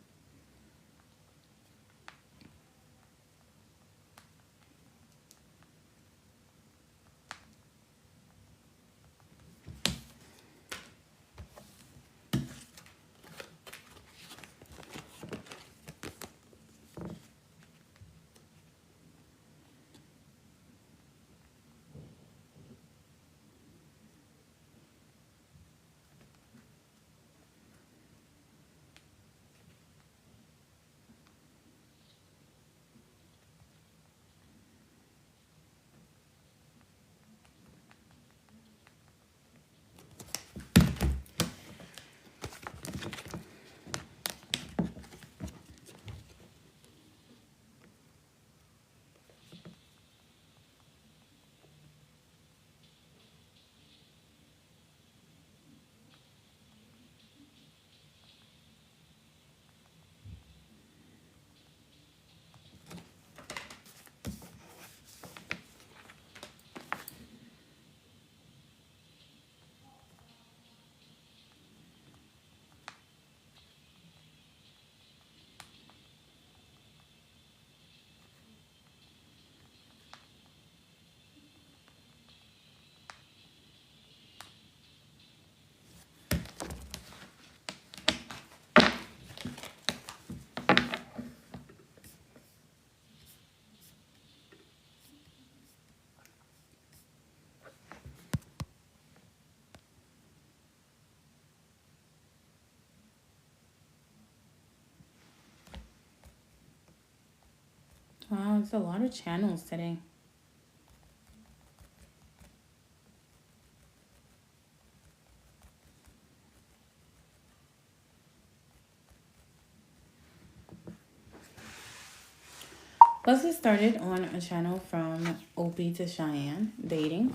Wow, it's a lot of channels today. Let's get started on a channel from Opie to Cheyenne, dating.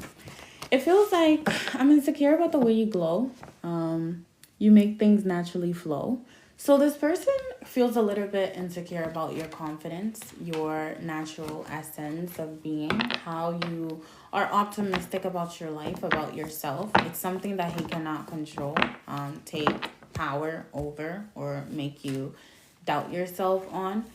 It feels like I'm insecure about the way you glow. You make things naturally flow. So this person feels a little bit insecure about your confidence, your natural essence of being, how you are optimistic about your life, about yourself. It's something that he cannot control, take power over, or make you doubt yourself on.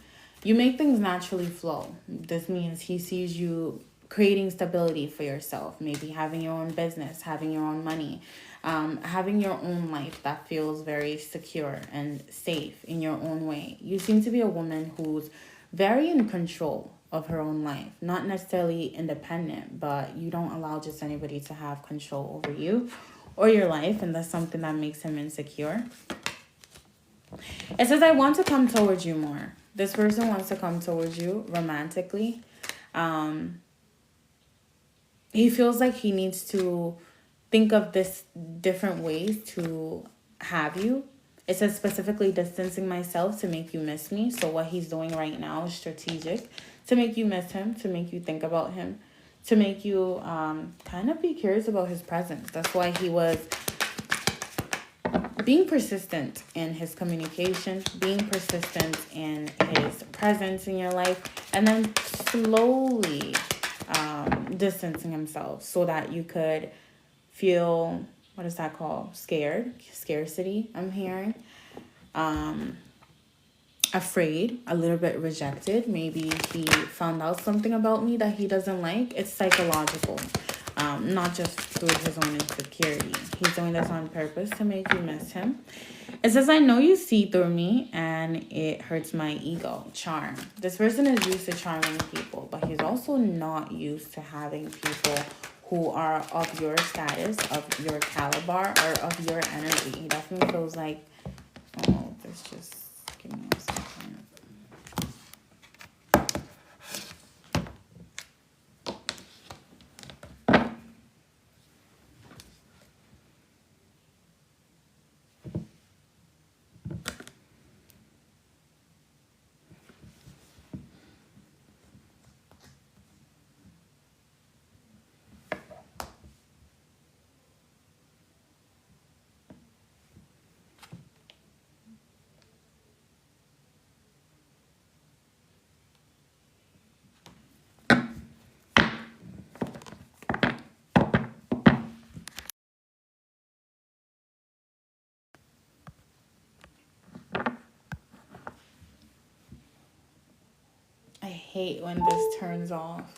You make things naturally flow. This means he sees you creating stability for yourself, maybe having your own business, having your own money, having your own life that feels very secure and safe in your own way. You seem to be a woman who's very in control of her own life, not necessarily independent, but you don't allow just anybody to have control over you or your life, and that's something that makes him insecure. It says, I want to come towards you more. This person wants to come towards you romantically. He feels like he needs to think of this different ways to have you. It says specifically distancing myself to make you miss me. So what he's doing right now is strategic to make you miss him, to make you think about him, to make you kind of be curious about his presence. That's why he was being persistent in his communication, being persistent in his presence in your life, and then slowly distancing himself so that you could feel, what is that called? Scarcity, I'm hearing. Afraid, a little bit rejected. Maybe he found out something about me that he doesn't like. It's psychological, not just through his own insecurity. He's doing this on purpose to make you miss him. It says, I know you see through me and it hurts my ego. Charm. This person is used to charming people, but he's also not used to having people who are of your status, of your caliber, or of your energy. He definitely feels like, oh, there's just, give me a second. hate when this turns off.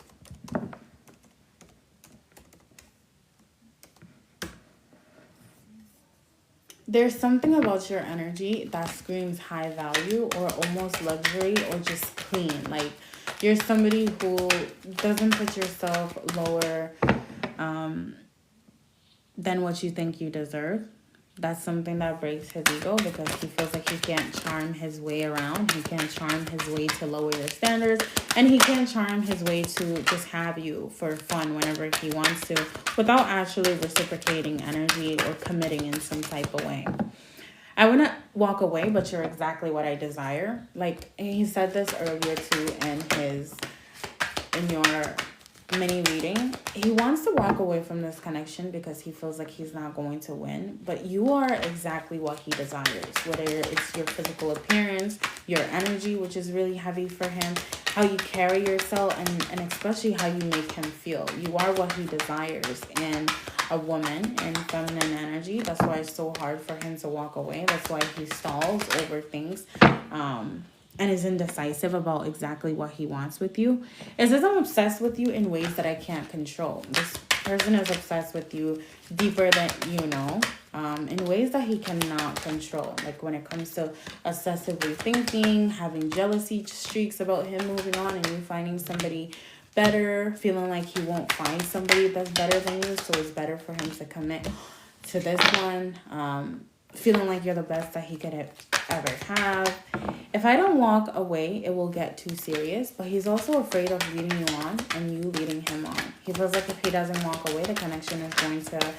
There's something about your energy that screams high value or almost luxury or just clean. Like, you're somebody who doesn't put yourself lower than what you think you deserve. That's something that breaks his ego because he feels like he can't charm his way around. He can't charm his way to lower your standards. And he can't charm his way to just have you for fun whenever he wants to without actually reciprocating energy or committing in some type of way. I wouldn't walk away, but you're exactly what I desire. Like, he said this earlier too in your mini reading. He wants to walk away from this connection because he feels like he's not going to win. But you are exactly what he desires. Whether it's your physical appearance, your energy, which is really heavy for him, how you carry yourself, and especially how you make him feel. You are what he desires in a woman and feminine energy. That's why it's so hard for him to walk away. That's why he stalls over things and is indecisive about exactly what he wants with you. It says, I'm obsessed with you in ways that I can't control. This person is obsessed with you deeper than you know, in ways that he cannot control. Like when it comes to obsessively thinking, having jealousy streaks about him moving on and you finding somebody better, feeling like he won't find somebody that's better than you, so it's better for him to commit to this one, feeling like you're the best that he could ever have. If I don't walk away, it will get too serious, but he's also afraid of leading you on and you leading him on. He feels like if he doesn't walk away, the connection is going to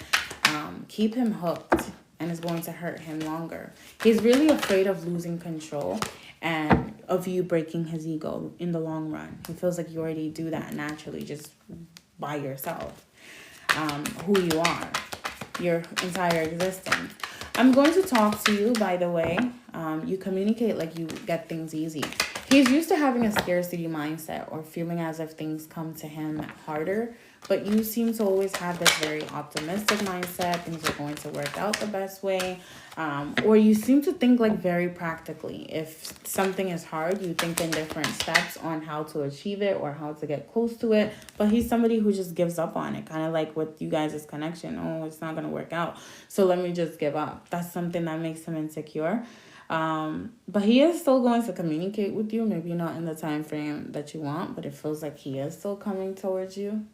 keep him hooked and is going to hurt him longer. He's really afraid of losing control and of you breaking his ego in the long run. He feels like you already do that naturally just by yourself. Who you are, your entire existence. I'm going to talk to you, by the way. You communicate like you get things easy. He's used to having a scarcity mindset or feeling as if things come to him harder. But you seem to always have this very optimistic mindset. Things are going to work out the best way. Or you seem to think like very practically. If something is hard, you think in different steps on how to achieve it or how to get close to it. But he's somebody who just gives up on it. Kind of like with you guys' connection. Oh, it's not going to work out, so let me just give up. That's something that makes him insecure. But he is still going to communicate with you. Maybe not in the time frame that you want, but it feels like he is still coming towards you.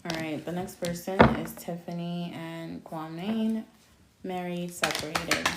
All right, the next person is Tiffany and Kwame, married, separated.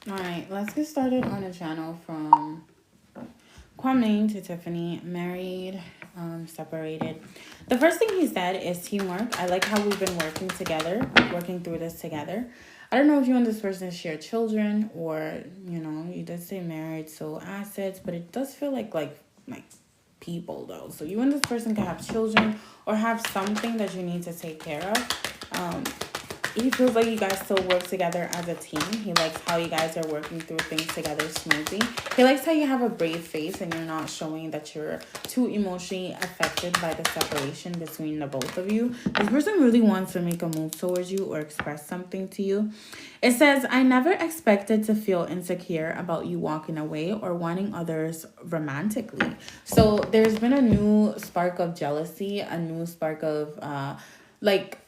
All right, let's get started on a channel from Kwame to Tiffany, married, separated. The first thing he said is teamwork. I like how we've been working together, working through this together. I don't know if you and this person share children or, you did say married, so assets, but it does feel like people though. So you and this person can have children or have something that you need to take care of. He feels like you guys still work together as a team. He likes how you guys are working through things together smoothly. He likes how you have a brave face and you're not showing that you're too emotionally affected by the separation between the both of you. This person really wants to make a move towards you or express something to you. It says, I never expected to feel insecure about you walking away or wanting others romantically. So there's been a new spark of jealousy, a new spark of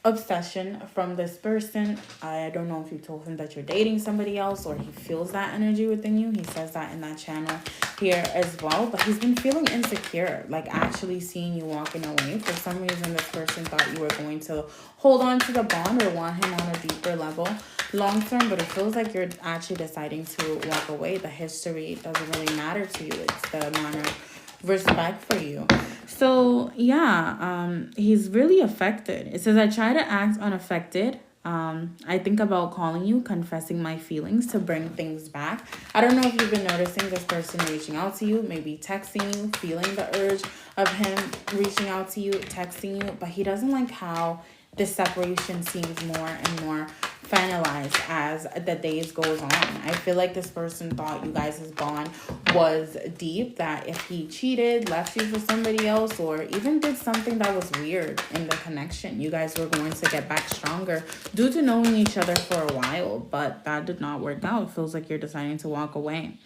obsession from this person. I don't know if you told him that you're dating somebody else or he feels that energy within you. He says that in that channel here as well, but he's been feeling insecure, like actually seeing you walking away. For some reason, this person thought you were going to hold on to the bond or want him on a deeper level long term, but it feels like you're actually deciding to walk away. The history doesn't really matter to you. It's the amount of respect for you. So yeah, he's really affected. It says, I try to act unaffected. I think about calling you, confessing my feelings to bring things back. I don't know if you've been noticing this person reaching out to you, maybe texting you, feeling the urge of him reaching out to you, texting you, but he doesn't like how this separation seems more and more finalized as the days goes on. I feel like this person thought you guys' bond was deep, that if he cheated, left you for somebody else, or even did something that was weird in the connection, you guys were going to get back stronger due to knowing each other for a while, but that did not work out. It feels like you're deciding to walk away.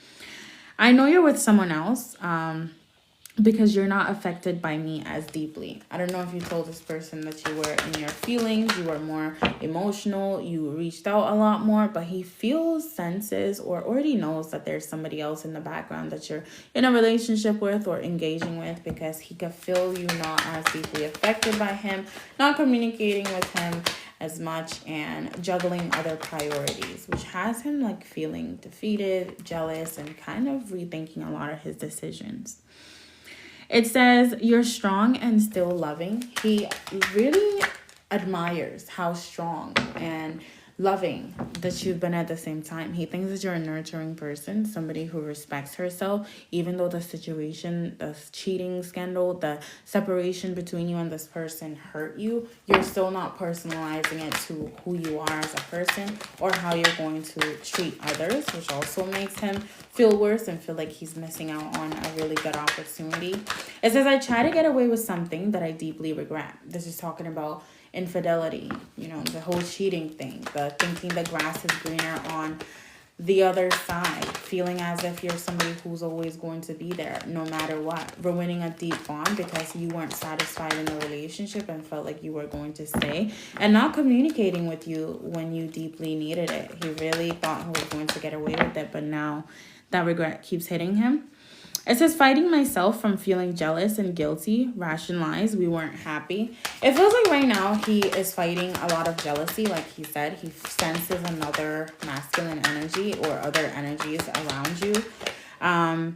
I know you're with someone else, because you're not affected by me as deeply. I don't know if you told this person that you were in your feelings, you were more emotional, you reached out a lot more, but he feels, senses, or already knows that there's somebody else in the background that you're in a relationship with or engaging with, because he could feel you not as deeply affected by him, not communicating with him as much, and juggling other priorities, which has him feeling defeated, jealous, and kind of rethinking a lot of his decisions. It says, you're strong and still loving. He really admires how strong and loving that you've been at the same time. He thinks that you're a nurturing person, somebody who respects herself, even though the situation, the cheating scandal, the separation between you and this person hurt you. You're still not personalizing it to who you are as a person or how you're going to treat others, which also makes him feel worse and feel like he's missing out on a really good opportunity. It says, I try to get away with something that I deeply regret. This is talking about infidelity, the whole cheating thing, the thinking the grass is greener on the other side, feeling as if you're somebody who's always going to be there no matter what, ruining a deep bond because you weren't satisfied in the relationship and felt like you were going to stay, and not communicating with you when you deeply needed it. He really thought he was going to get away with it, but now that regret keeps hitting him. It says, fighting myself from feeling jealous and guilty, rationalize, we weren't happy. It feels like right now he is fighting a lot of jealousy. Like he said, he senses another masculine energy or other energies around you.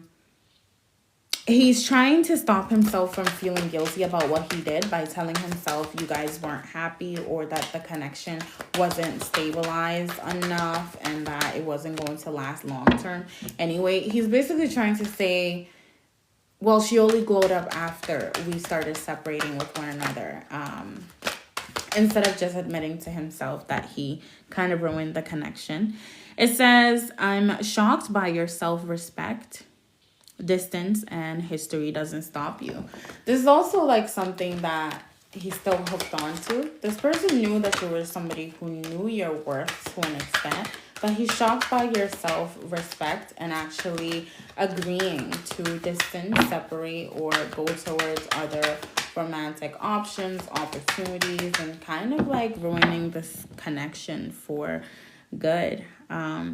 He's trying to stop himself from feeling guilty about what he did by telling himself you guys weren't happy or that the connection wasn't stabilized enough and that it wasn't going to last long term. Anyway, he's basically trying to say, well, she only glowed up after we started separating with one another. Instead of just admitting to himself that he kind of ruined the connection. It says, I'm shocked by your self-respect. Distance and history doesn't stop you. This is also something that he's still hooked on to. This person knew that you were somebody who knew your worth to an extent, but he's shocked by your self-respect and actually agreeing to distance, separate, or go towards other romantic options, opportunities, and kind of ruining this connection for good.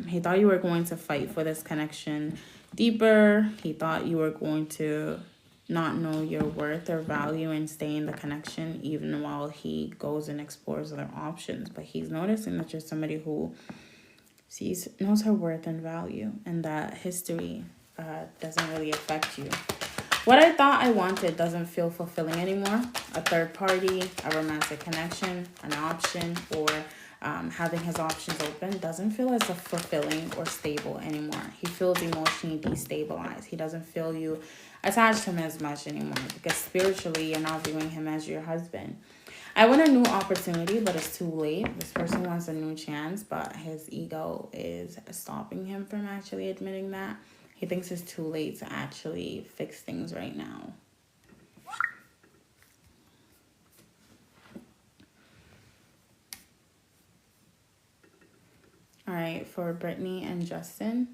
He thought you were going to fight for this connection deeper. He thought you were going to not know your worth or value and stay in the connection even while he goes and explores other options. But he's noticing that you're somebody who sees knows her worth and value, and that history doesn't really affect you. What I thought I wanted doesn't feel fulfilling anymore. A third party, a romantic connection, an option, or having his options open doesn't feel as fulfilling or stable anymore. He feels emotionally destabilized. He doesn't feel you attached to him as much anymore because spiritually you're not viewing him as your husband. I want a new opportunity, but it's too late. This person wants a new chance, but his ego is stopping him from actually admitting that. He thinks it's too late to actually fix things right now. All right, for Brittany and Justin.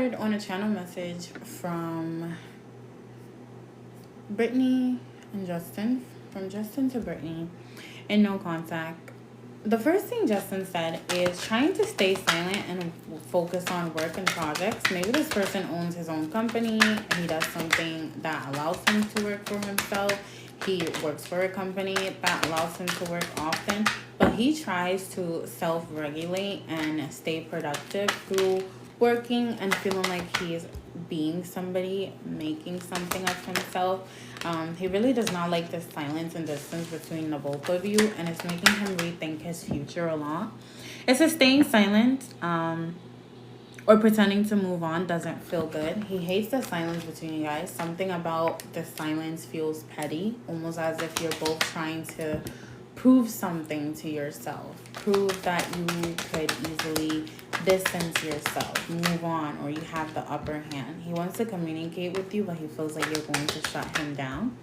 card on a channel message from Brittany and Justin. From Justin to Brittany in no contact. The first thing Justin said is trying to stay silent and focus on work and projects. Maybe this person owns his own company. He does something that allows him to work for himself. He works for a company that allows him to work often. But he tries to self-regulate and stay productive through working and feeling like he's being somebody, making something of himself. He really does not like the silence and distance between the both of you, and it's making him rethink his future a lot. It says staying silent or pretending to move on doesn't feel good. He hates the silence between you guys. Something about the silence feels petty, almost as if you're both trying to prove something to yourself. Prove that you could easily distance yourself, move on, or you have the upper hand. He wants to communicate with you, but he feels like you're going to shut him down.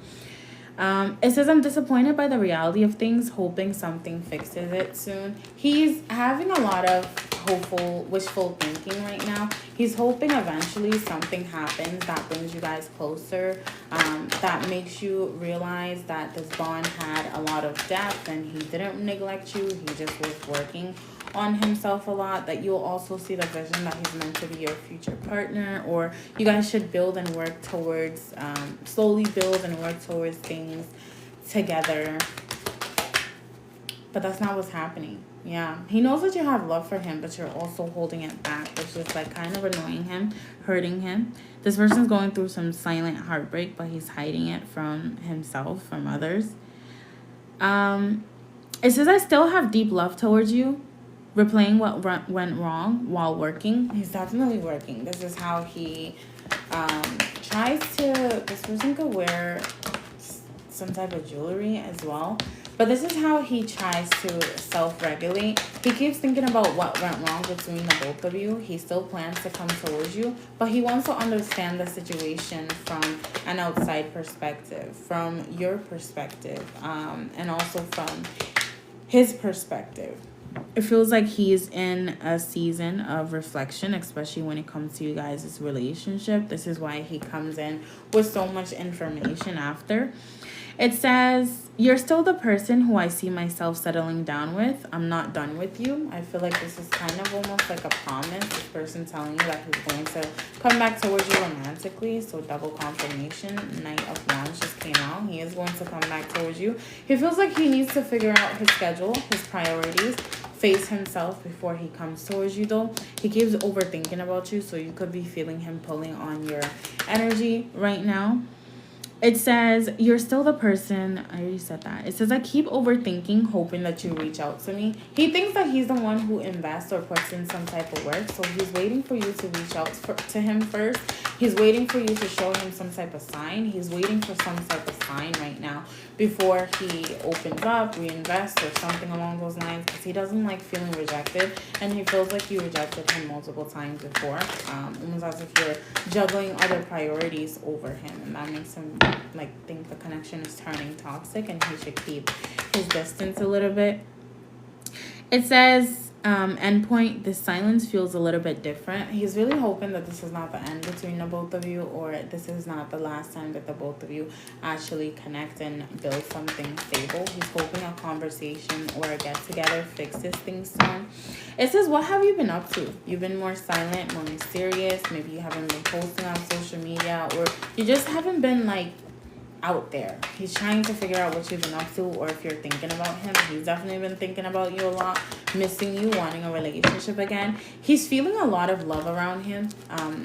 It says, I'm disappointed by the reality of things, hoping something fixes it soon. He's having a lot of hopeful, wishful thinking right now. He's hoping eventually something happens that brings you guys closer, that makes you realize that this bond had a lot of depth and he didn't neglect you. He just was working on himself a lot, that you'll also see the vision that he's meant to be your future partner, or you guys should build and work towards, slowly build and work towards things together. But that's not what's happening. Yeah, he knows that you have love for him, but you're also holding it back, which is like kind of annoying him, hurting him. This person's going through some silent heartbreak, but he's hiding it from himself, from others. It says, I still have deep love towards you. Replaying what went wrong while working. He's definitely working. This is how he tries to... This person could wear some type of jewelry as well. But this is how he tries to self-regulate. He keeps thinking about what went wrong between the both of you. He still plans to come towards you, but he wants to understand the situation from an outside perspective, from your perspective, and also from his perspective. It feels like he's in a season of reflection, especially when it comes to you guys' relationship. This is why he comes in with so much information after. It says, you're still the person who I see myself settling down with. I'm not done with you. I feel like this is kind of almost like a promise. This person telling you that he's going to come back towards you romantically. So double confirmation. Knight of Wands just came out. He is going to come back towards you. He feels like he needs to figure out his schedule, his priorities, face himself before he comes towards you though. He keeps overthinking about you, so you could be feeling him pulling on your energy right now. It says, you're still the person... I already said that. It says, I keep overthinking, hoping that you reach out to me. He thinks that he's the one who invests or puts in some type of work. So he's waiting for you to reach out to him first. He's waiting for you to show him some type of sign. He's waiting for some type of sign right now before he opens up, reinvests, or something along those lines. Because he doesn't like feeling rejected. And he feels like you rejected him multiple times before. Almost as if you're juggling other priorities over him. And that makes him... like think the connection is turning toxic and he should keep his distance a little bit. It says endpoint, this silence feels a little bit different. He's really hoping that this is not the end between the both of you, or this is not the last time that the both of you actually connect and build something stable. He's hoping a conversation or a get together fixes things soon. It says, what have you been up to? You've been more silent, more mysterious. Maybe you haven't been posting on social media, or you just haven't been like out there. He's trying to figure out what you've been up to, or if you're thinking about him. He's definitely been thinking about you a lot, missing you, wanting a relationship again. He's feeling a lot of love around him,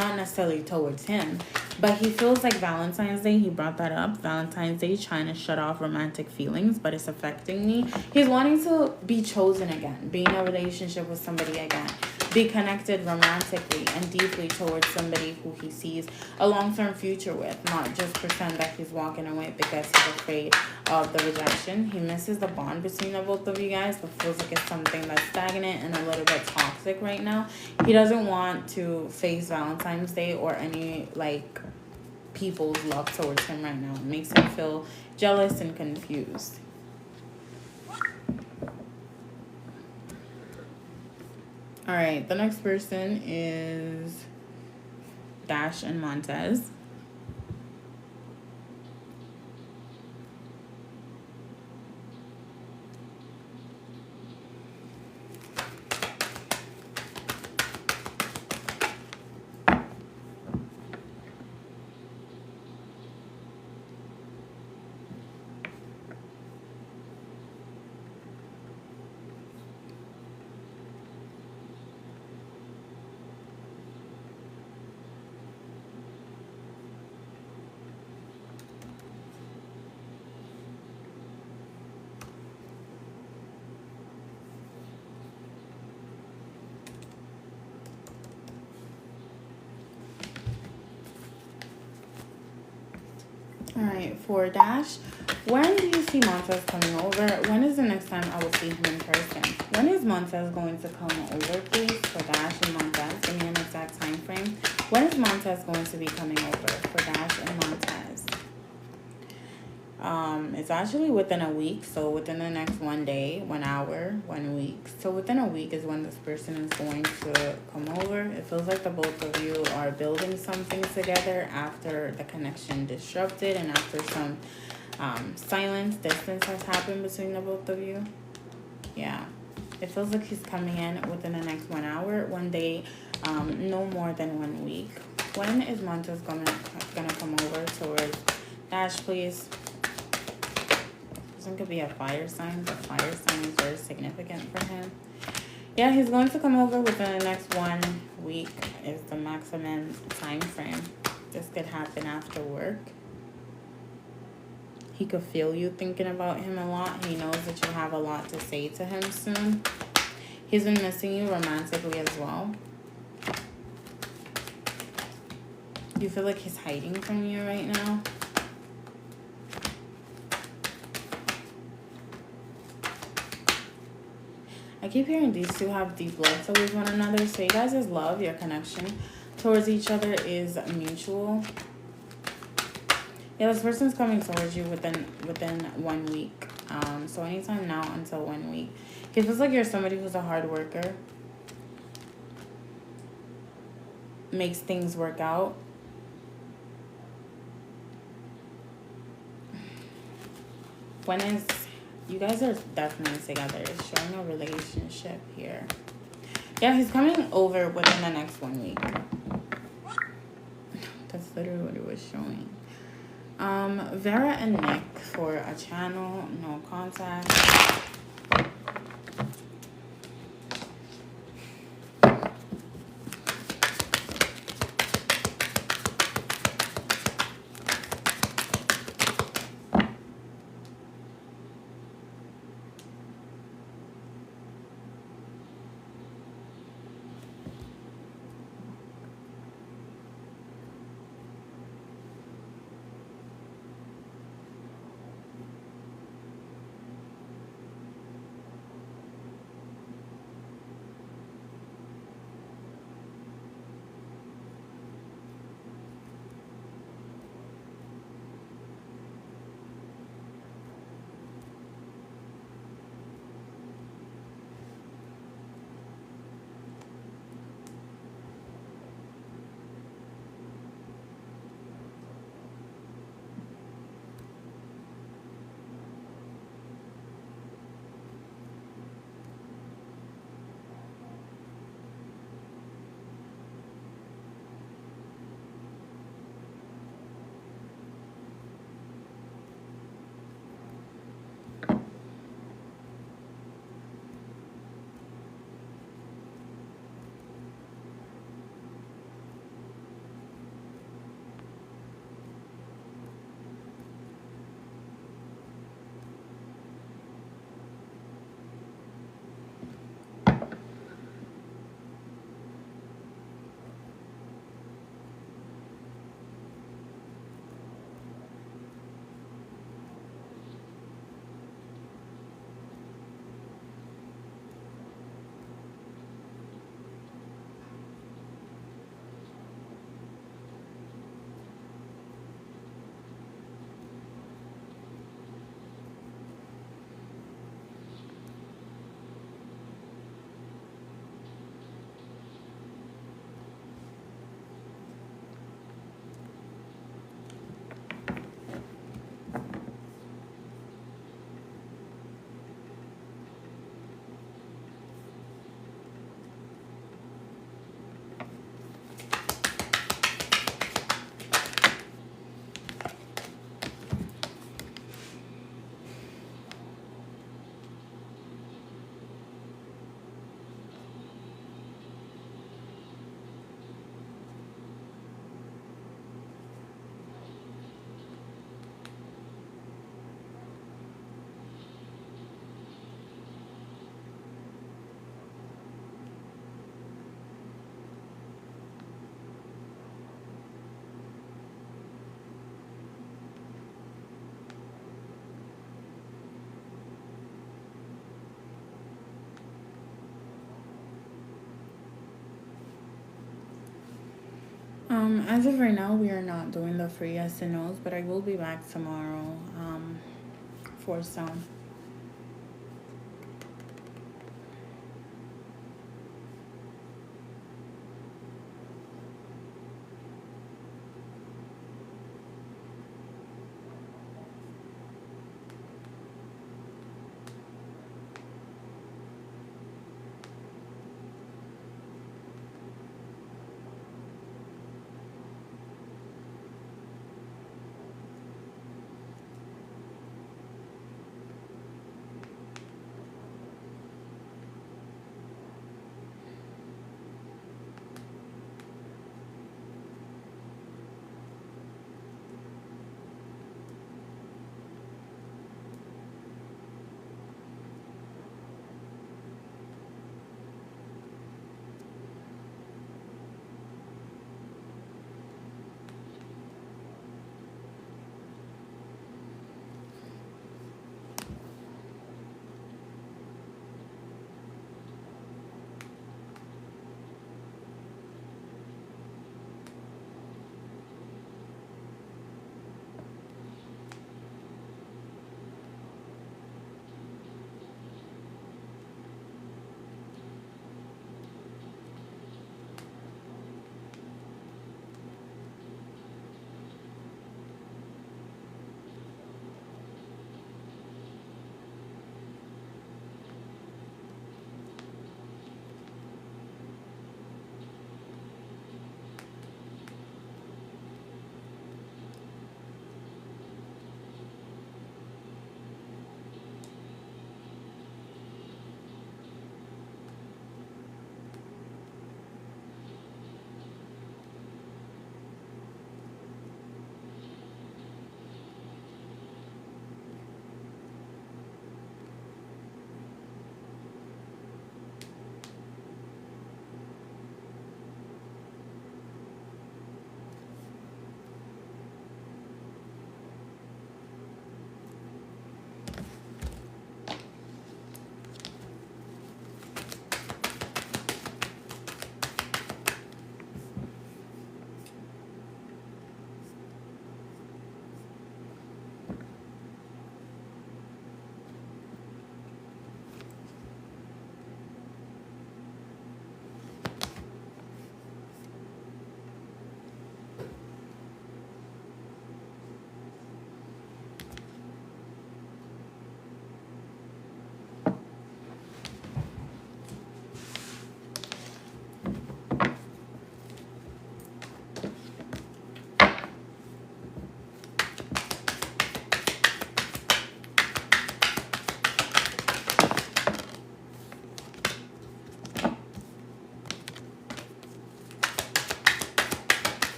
not necessarily towards him, but he feels like Valentine's Day, he brought that up. Valentine's Day, trying to shut off romantic feelings, but it's affecting me. He's wanting to be chosen again, be in a relationship with somebody again, be connected romantically and deeply towards somebody who he sees a long-term future with, not just pretend that he's walking away because he's afraid of the rejection. He misses the bond between the both of you guys, but feels like it's something that's stagnant and a little bit toxic right now. He doesn't want to face Valentine's Day or any like people's love towards him right now. It makes him feel jealous and confused. All right, the next person is Dash and Montez. Alright, for Dash, when do you see Montez coming over? When is the next time I will see him in person? When is Montez going to come over, please? For Dash and Montez, give me an exact time frame. When is Montez going to be coming over for Dash and Montez? It's actually within a week, so within the next 1 day, 1 hour, 1 week. So within a week is when this person is going to come over. It feels like the both of you are building something together after the connection disrupted and after some silence, distance has happened between the both of you. Yeah. It feels like he's coming in within the next 1 hour, 1 day, no more than 1 week. When is Montez gonna come over towards Dash, please? This could be a fire sign, but fire sign is very significant for him. Yeah, he's going to come over within the next 1 week is the maximum time frame. This could happen after work. He could feel you thinking about him a lot. He knows that you have a lot to say to him soon. He's been missing you romantically as well. You feel like he's hiding from you right now. I keep hearing these two have deep love towards one another. So you guys' love, your connection towards each other is mutual. Yeah, this person's coming towards you within 1 week. So anytime now until 1 week. It feels like you're somebody who's a hard worker. Makes things work out. When is... You guys are definitely together. It's showing a relationship here. Yeah, he's coming over within the next 1 week. That's literally what it was showing. Vera and Nick for a channel, no contact. As of right now, we are not doing the free yes and no's, but I will be back tomorrow for some.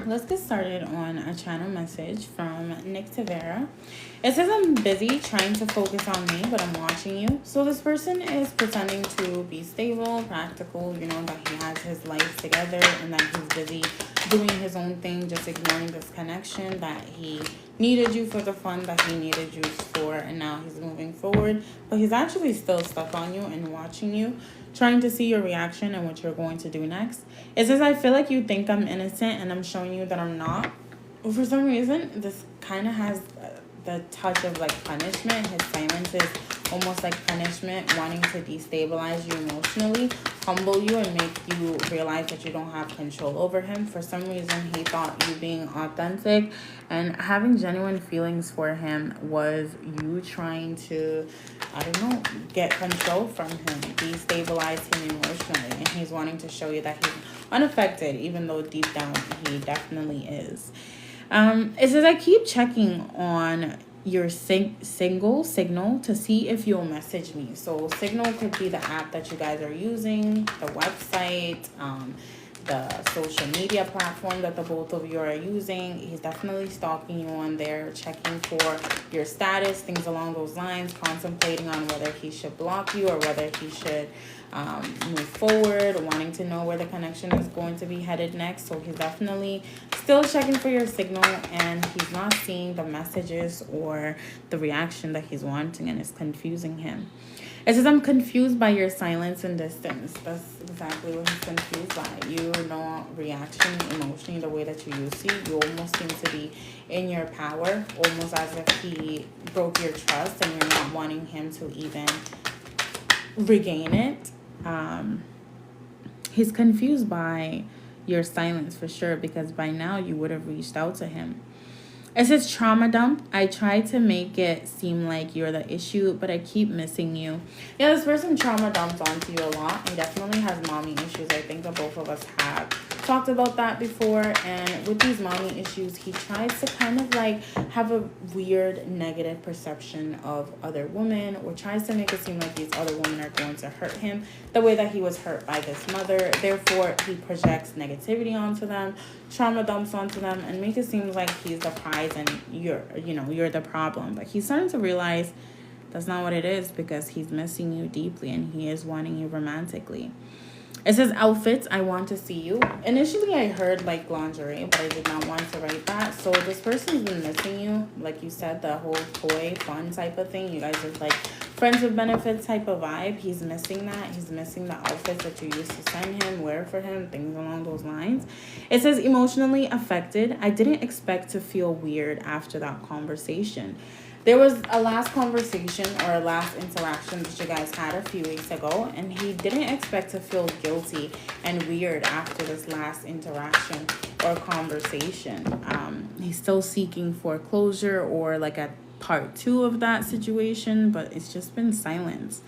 let's get started on a channel message from Nick Tavera. It says, I'm busy trying to focus on me, but I'm watching you. So this person is pretending to be stable, practical, that he has his life together and that he's busy doing his own thing, just ignoring this connection, that he needed you for the fun that he needed you for, and now he's moving forward. But he's actually still stuck on you and watching you, trying to see your reaction and what you're going to do next. It says, I feel like you think I'm innocent and I'm showing you that I'm not. For some reason, this kind of has the touch of like punishment. His silence is almost like punishment, wanting to destabilize you emotionally, humble you, and make you realize that you don't have control over him. For some reason, he thought you being authentic and having genuine feelings for him was you trying to, I don't know, get control from him, destabilize him emotionally. And he's wanting to show you that he's unaffected, even though deep down he definitely is. It says, I keep checking on your signal to see if you'll message me. So Signal could be the app that you guys are using, the website, the social media platform that the both of you are using. He's definitely stalking you on there, checking for your status, things along those lines, contemplating on whether he should block you or whether he should move forward, wanting to know where the connection is going to be headed next. So he's definitely still checking for your signal, and he's not seeing the messages or the reaction that he's wanting, and it's confusing him. It says, I'm confused by your silence and distance. That's exactly what he's confused by. You know, reaction emotionally the way that you used to. You almost seem to be in your power, almost as if he broke your trust and you're not wanting him to even regain it. He's confused by your silence for sure, because by now you would have reached out to him. It says, trauma dump. I try to make it seem like you're the issue, but I keep missing you. Yeah, this person trauma dumps onto you a lot and definitely has mommy issues. I think that both of us have talked about that before. And with these mommy issues, he tries to kind of like have a weird negative perception of other women, or tries to make it seem like these other women are going to hurt him the way that he was hurt by this mother. Therefore, he projects negativity onto them, trauma dumps onto them, and make it seem like he's the prize and you're the problem. But he's starting to realize that's not what it is, because he's missing you deeply and he is wanting you romantically. It says, outfits, I want to see you. Initially, I heard like lingerie, but I did not want to write that. So this person's been missing you. Like you said, the whole toy fun type of thing. You guys are like friends with benefits type of vibe. He's missing that. He's missing the outfits that you used to send him, wear for him, things along those lines. It says, emotionally affected. I didn't expect to feel weird after that conversation. There was a last conversation or a last interaction that you guys had a few weeks ago, and he didn't expect to feel guilty and weird after this last interaction or conversation. He's still seeking for closure or like a part 2 of that situation, but it's just been silence.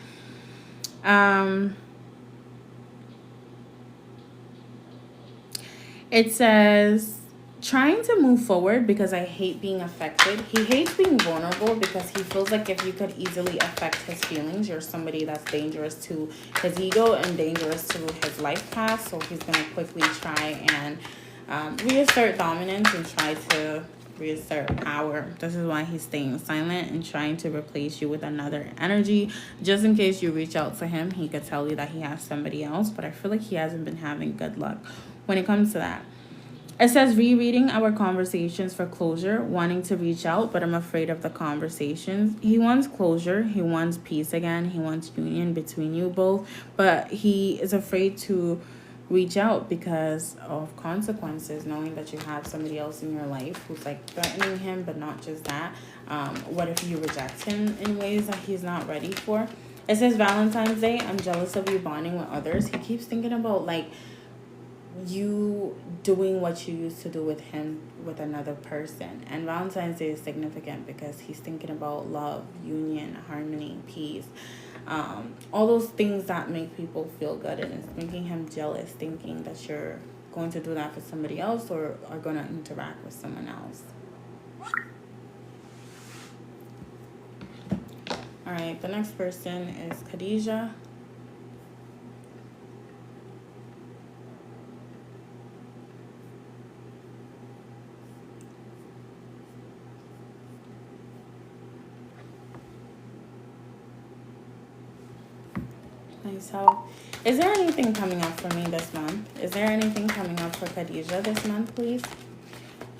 It says, trying to move forward because I hate being affected. He hates being vulnerable because he feels like if you could easily affect his feelings, you're somebody that's dangerous to his ego and dangerous to his life path. So he's going to quickly try and reassert dominance and try to reassert power. This is why he's staying silent and trying to replace you with another energy. Just in case you reach out to him, he could tell you that he has somebody else. But I feel like he hasn't been having good luck when it comes to that. It says, rereading our conversations for closure, wanting to reach out, but I'm afraid of the conversations. He wants closure. He wants peace again. He wants union between you both, but he is afraid to reach out because of consequences, knowing that you have somebody else in your life who's like threatening him, but not just that. What if you reject him in ways that he's not ready for? It says, Valentine's Day, I'm jealous of you bonding with others. He keeps thinking about like you doing what you used to do with him with another person. And Valentine's Day is significant because he's thinking about love, union, harmony, peace, all those things that make people feel good, and it's making him jealous, thinking that you're going to do that for somebody else or are going to interact with someone else. All right, the next person is Khadijah. himself. Is there anything coming up for me this month? Is there anything coming up for Khadijah this month, please?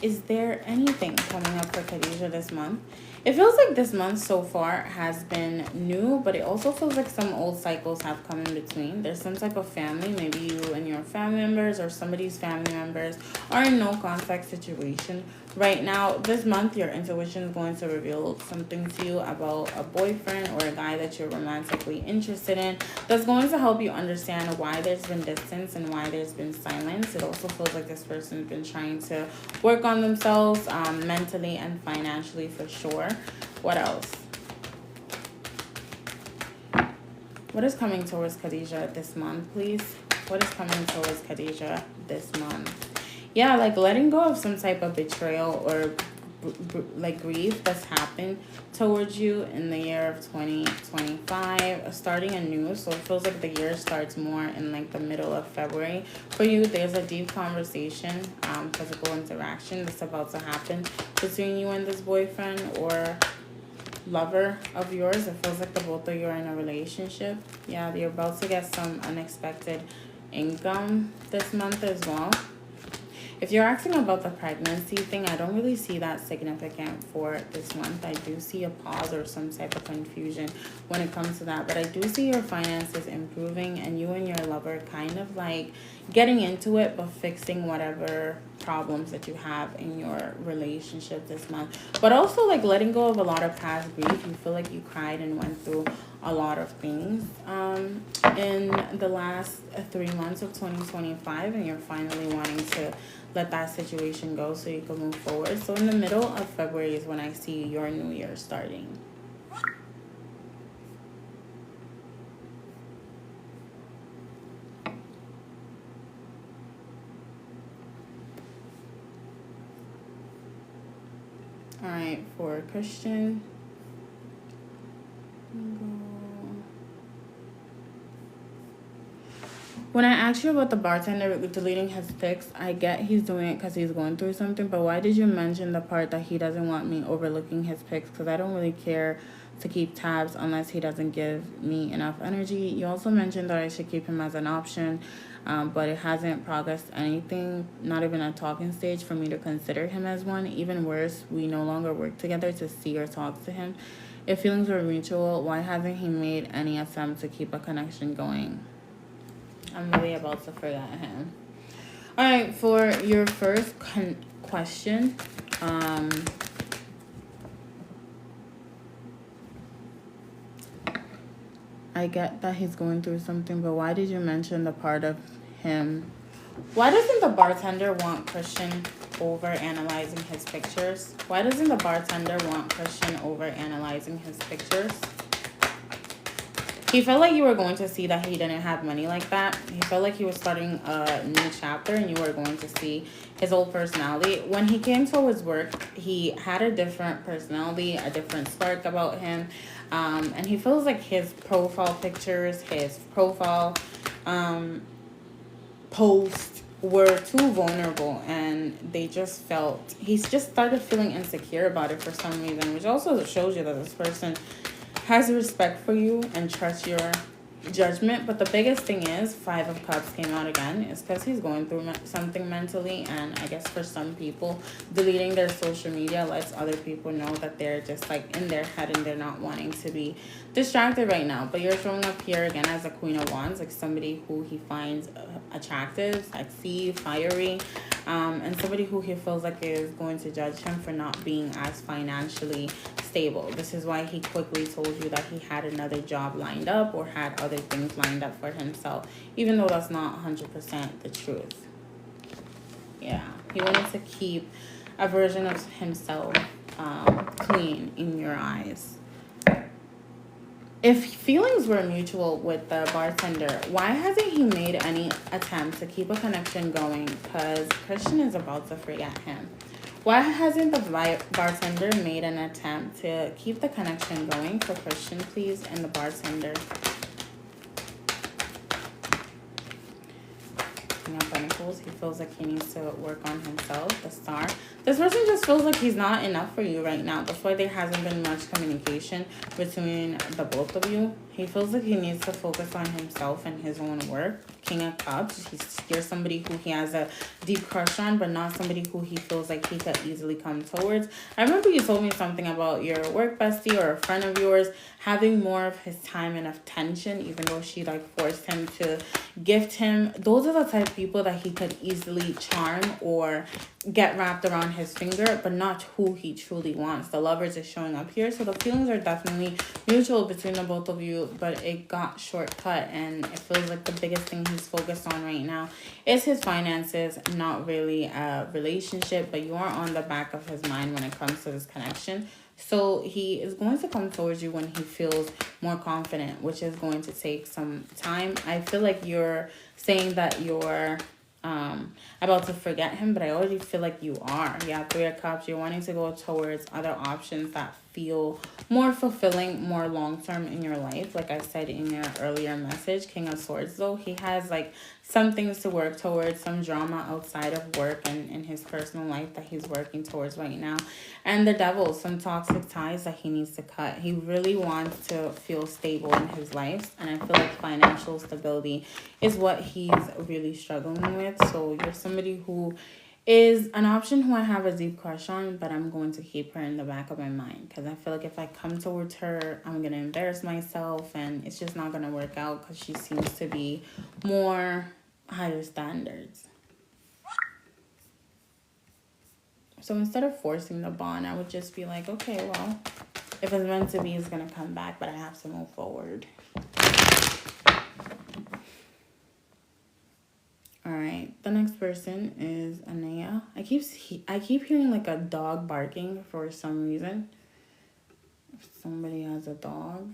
Is there anything coming up for Khadijah this month? It feels like this month so far has been new, but it also feels like some old cycles have come in between. There's some type of family, maybe you and your family members or somebody's family members are in no contact situation. Right now, this month, your intuition is going to reveal something to you about a boyfriend or a guy that you're romantically interested in. That's going to help you understand why there's been distance and why there's been silence. It also feels like this person's been trying to work on themselves mentally and financially for sure. What else? What is coming towards Khadijah this month, please? What is coming towards Khadijah this month? Yeah, like letting go of some type of betrayal or like grief that's happened towards you in the year of 2025, starting anew. So it feels like the year starts more in like the middle of February. For you, there's a deep conversation, physical interaction that's about to happen between you and this boyfriend or lover of yours. It feels like the both of you are in a relationship. Yeah, you're about to get some unexpected income this month as well. If you're asking about the pregnancy thing, I don't really see that significant for this month. I do see a pause or some type of confusion when it comes to that. But I do see your finances improving and you and your lover kind of like getting into it, but fixing whatever problems that you have in your relationship this month. But also like letting go of a lot of past grief. You feel like you cried and went through a lot of things in the last 3 months of 2025, and you're finally wanting to let that situation go so you can move forward. So in the middle of February is when I see your new year starting. All right, for Christian. When I asked you about the bartender deleting his pics, I get he's doing it because he's going through something, but why did you mention the part that he doesn't want me overlooking his pics? Because I don't really care to keep tabs unless he doesn't give me enough energy. You also mentioned that I should keep him as an option, but it hasn't progressed anything, not even a talking stage for me to consider him as one. Even worse, we no longer work together to see or talk to him. If feelings were mutual, why hasn't he made any attempt to keep a connection going? I'm really about to forget him. All right, for your first question, I get that he's going through something, but why did you mention the part of him? Why doesn't the bartender want Christian over analyzing his pictures? Why doesn't the bartender want Christian over analyzing his pictures? He felt like you were going to see that he didn't have money like that. He felt like he was starting a new chapter and you were going to see his old personality. When he came to his work, he had a different personality, a different spark about him. And he feels like his profile pictures, his profile posts were too vulnerable, and they just felt, he's just started feeling insecure about it for some reason, which also shows you that this person has respect for you and trusts your judgment. But the biggest thing is 5 of Cups came out again. It's because he's going through something mentally, and I guess for some people, deleting their social media lets other people know that they're just like in their head and they're not wanting to be distracted right now. But you're showing up here again as a Queen of Wands, like somebody who he finds attractive, sexy, fiery, and somebody who he feels like is going to judge him for not being as financially stable. This is why he quickly told you that he had another job lined up or had other things lined up for himself, even though that's not 100% the truth. Yeah, he wanted to keep a version of himself clean in your eyes. If feelings were mutual with the bartender, why hasn't he made any attempt to keep a connection going? Because Christian is about to forget him. Why hasn't the bartender made an attempt to keep the connection going for Christian, please, and the bartender? King of Pentacles. Pentacles, he feels like he needs to work on himself. The Star. This person just feels like he's not enough for you right now. That's why there hasn't been much communication between the both of you. He feels like he needs to focus on himself and his own work. King of Cups. You're somebody who he has a deep crush on, but not somebody who he feels like he could easily come towards. I remember you told me something about your work bestie or a friend of yours having more of his time and attention, even though she like forced him to gift him. Those are the type of people that he could easily charm or get wrapped around his finger, but not who he truly wants. The Lovers is showing up here, so the feelings are definitely mutual between the both of you, but it got shortcut, and it feels like the biggest thing he's focused on right now is his finances, not really a relationship, but you are on the back of his mind when it comes to this connection. So he is going to come towards you when he feels more confident, which is going to take some time. I feel like you're saying that you're about to forget him, but I already feel like you are. Yeah, Three of Cups. You're wanting to go towards other options that feel more fulfilling, more long-term in your life. Like I said in your earlier message, King of Swords, though, he has like some things to work towards, some drama outside of work and in his personal life that he's working towards right now. And the Devil, some toxic ties that he needs to cut. He really wants to feel stable in his life, and I feel like financial stability is what he's really struggling with. So you're somebody who is an option who I have a deep crush on, but I'm going to keep her in the back of my mind because I feel like if I come towards her, I'm going to embarrass myself, and it's just not going to work out because she seems to be more higher standards. So instead of forcing the bond, I would just be like, okay, well, if it's meant to be, it's going to come back, but I have to move forward. All right, the next person is Anaya. I keep hearing like a dog barking for some reason. If somebody has a dog.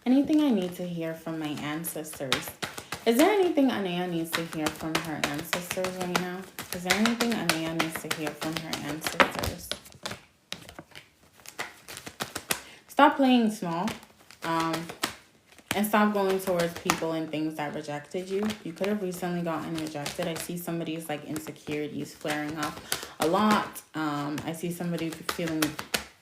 Anything I need to hear from my ancestors. Is there anything Anaya needs to hear from her ancestors right now? Is there anything Anaya needs to hear from her ancestors? Stop playing small. And stop going towards people and things that rejected you. You could have recently gotten rejected. I see somebody's like insecurities flaring up a lot. I see somebody feeling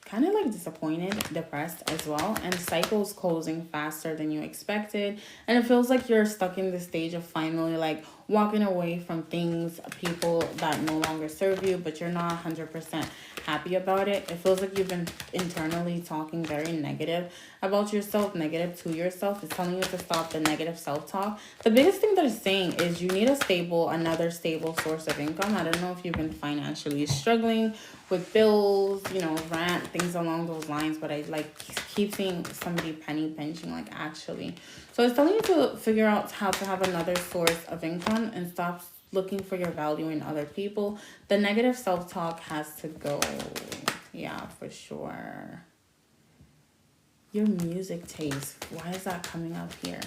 kind of like disappointed, depressed as well, and cycles closing faster than you expected, and it feels like you're stuck in the stage of finally like walking away from things, people that no longer serve you, but you're not 100% happy about it. It feels like you've been internally talking very negative about yourself, negative to yourself. It's telling you to stop the negative self-talk. The biggest thing that it's saying is you need another stable source of income. I don't know if you've been financially struggling with bills, rent, things along those lines, but I like keep seeing somebody penny pinching, like actually. So it's telling you to figure out how to have another source of income and stop looking for your value in other people. The negative self-talk has to go. Yeah, for sure. Your music taste. Why is that coming up here?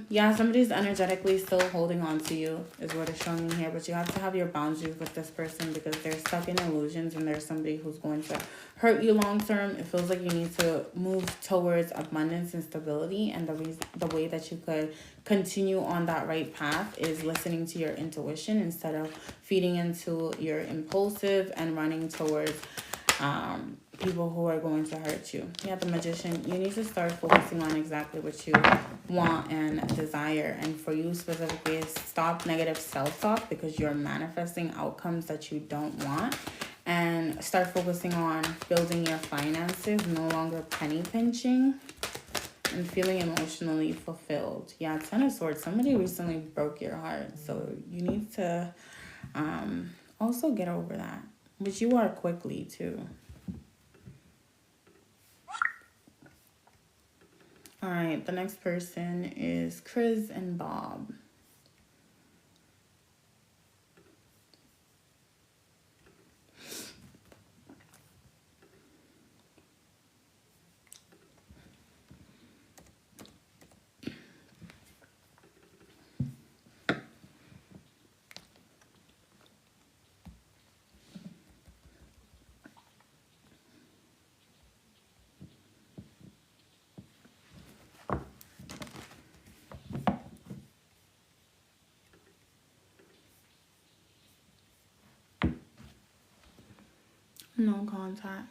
Yeah, somebody's energetically still holding on to you is what it's showing me here, but you have to have your boundaries with this person because they're stuck in illusions and there's somebody who's going to hurt you long term. It feels like you need to move towards abundance and stability, and the way that you could continue on that right path is listening to your intuition instead of feeding into your impulsive and running towards people who are going to hurt you. Yeah, the Magician, you need to start focusing on exactly what you want and desire. And for you specifically, is stop negative self-talk because you're manifesting outcomes that you don't want. And start focusing on building your finances, no longer penny pinching, and feeling emotionally fulfilled. Yeah, Ten of Swords, somebody recently broke your heart. So you need to also get over that. But you are quickly too. All right, the next person is Chris and Bob. No contact.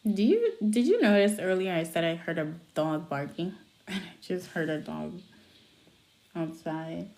Did you notice earlier I said I heard a dog barking? And I just heard a dog outside.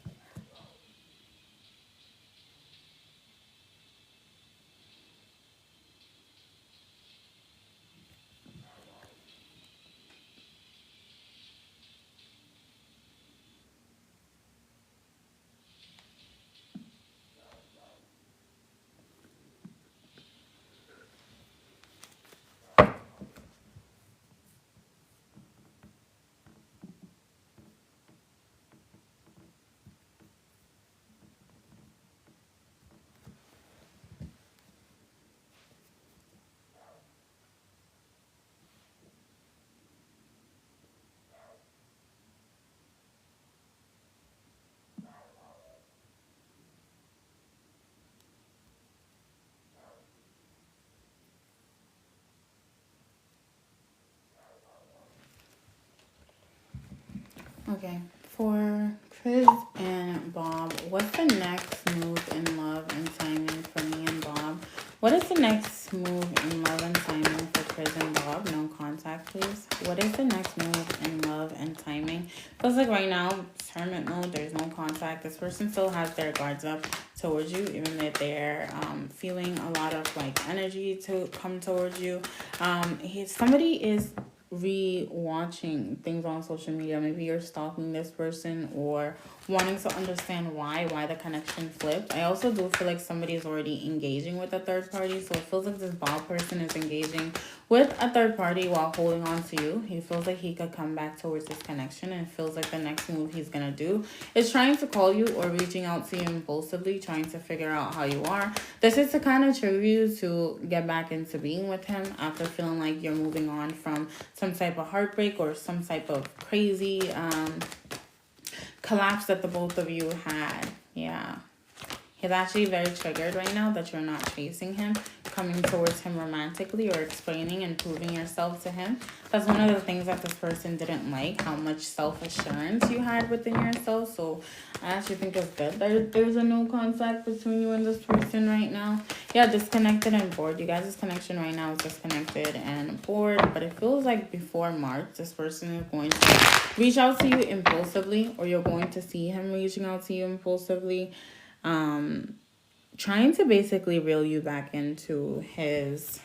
Okay, for Chris and Bob, what's the next move in love and timing for me and Bob? What is the next move in love and timing for Chris and Bob? No contact, please. What is the next move in love and timing? Feels like right now, it's hermit mode, there's no contact. This person still has their guards up towards you, even if they're feeling a lot of like energy to come towards you. Somebody is re-watching things on social media. Maybe you're stalking this person or wanting to understand why the connection flipped. I also do feel like somebody is already engaging with a third party. So it feels like this Bob person is engaging with a third party while holding on to you. He feels like he could come back towards this connection, and it feels like the next move he's going to do is trying to call you or reaching out to you impulsively, trying to figure out how you are. This is to kind of trigger you to get back into being with him after feeling like you're moving on from some type of heartbreak or some type of crazy collapse that the both of you had. Yeah. He's actually very triggered right now that you're not chasing him, coming towards him romantically or explaining and proving yourself to him. That's one of the things that this person didn't like, how much self-assurance you had within yourself. So I actually think it's good that there's a no contact between you and this person right now. Yeah, disconnected and bored. You guys' connection right now is disconnected and bored. But it feels like before March, this person is going to reach out to you impulsively, or you're going to see him reaching out to you impulsively. Trying to basically reel you back into his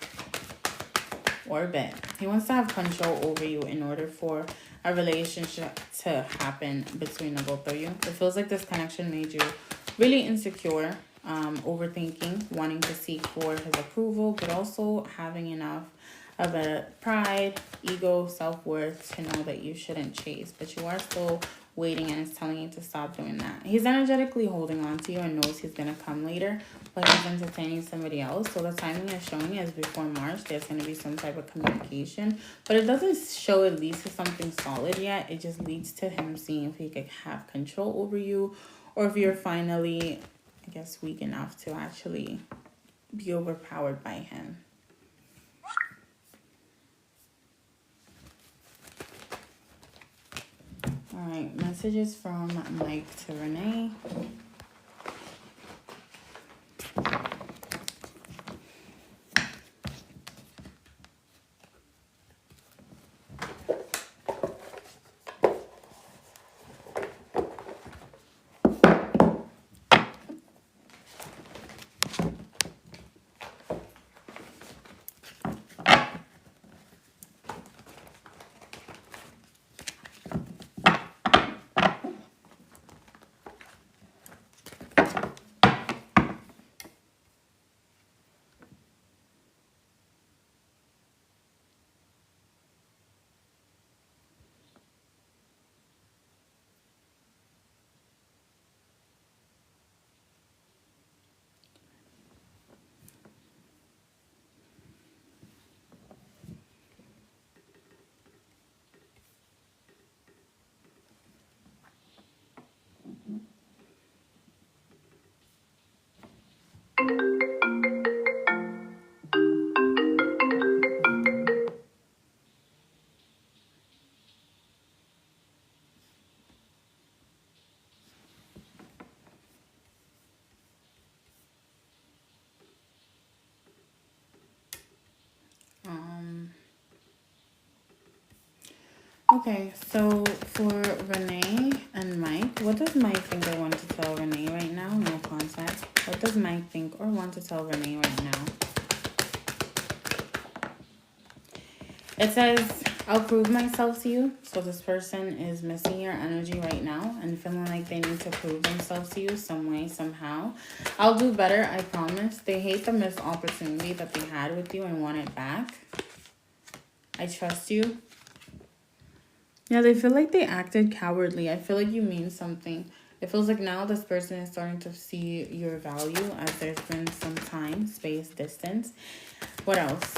orbit. He wants to have control over you in order for a relationship to happen between the both of you. It feels like this connection made you really insecure, overthinking, wanting to seek for his approval, but also having enough of a pride, ego, self-worth to know that you shouldn't chase, but you are still waiting, and is telling you to stop doing that. He's energetically holding on to you and knows he's going to come later, but he's entertaining somebody else. So the timing is showing is before March. There's going to be some type of communication, but it doesn't show it leads to something solid yet. It just leads to him seeing if he could have control over you, or if you're finally, I guess, weak enough to actually be overpowered by him. All right, messages from Mike to Renee. Okay, so for Renee and Mike, what does Mike think or want to tell Renee right now? No contact. What does Mike think or want to tell Renee right now? It says, I'll prove myself to you. So this person is missing your energy right now and feeling like they need to prove themselves to you some way, somehow. I'll do better, I promise. They hate the missed opportunity that they had with you and want it back. I trust you. Yeah, they feel like they acted cowardly. I feel like you mean something. It feels like now this person is starting to see your value as there's been some time, space, distance. What else?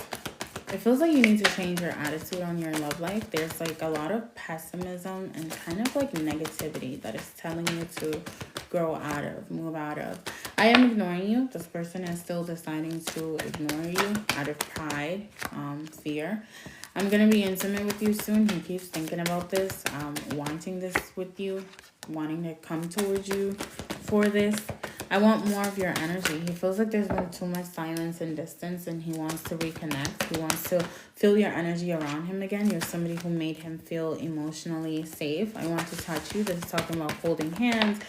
It feels like you need to change your attitude on your love life. There's like a lot of pessimism and kind of like negativity that is telling you to grow out of, move out of. I am ignoring you. This person is still deciding to ignore you out of pride, fear. I'm going to be intimate with you soon. He keeps thinking about this, wanting this with you, wanting to come towards you for this. I want more of your energy. He feels like there's been too much silence and distance, and he wants to reconnect. He wants to feel your energy around him again. You're somebody who made him feel emotionally safe. I want to touch you. This is talking about holding hands,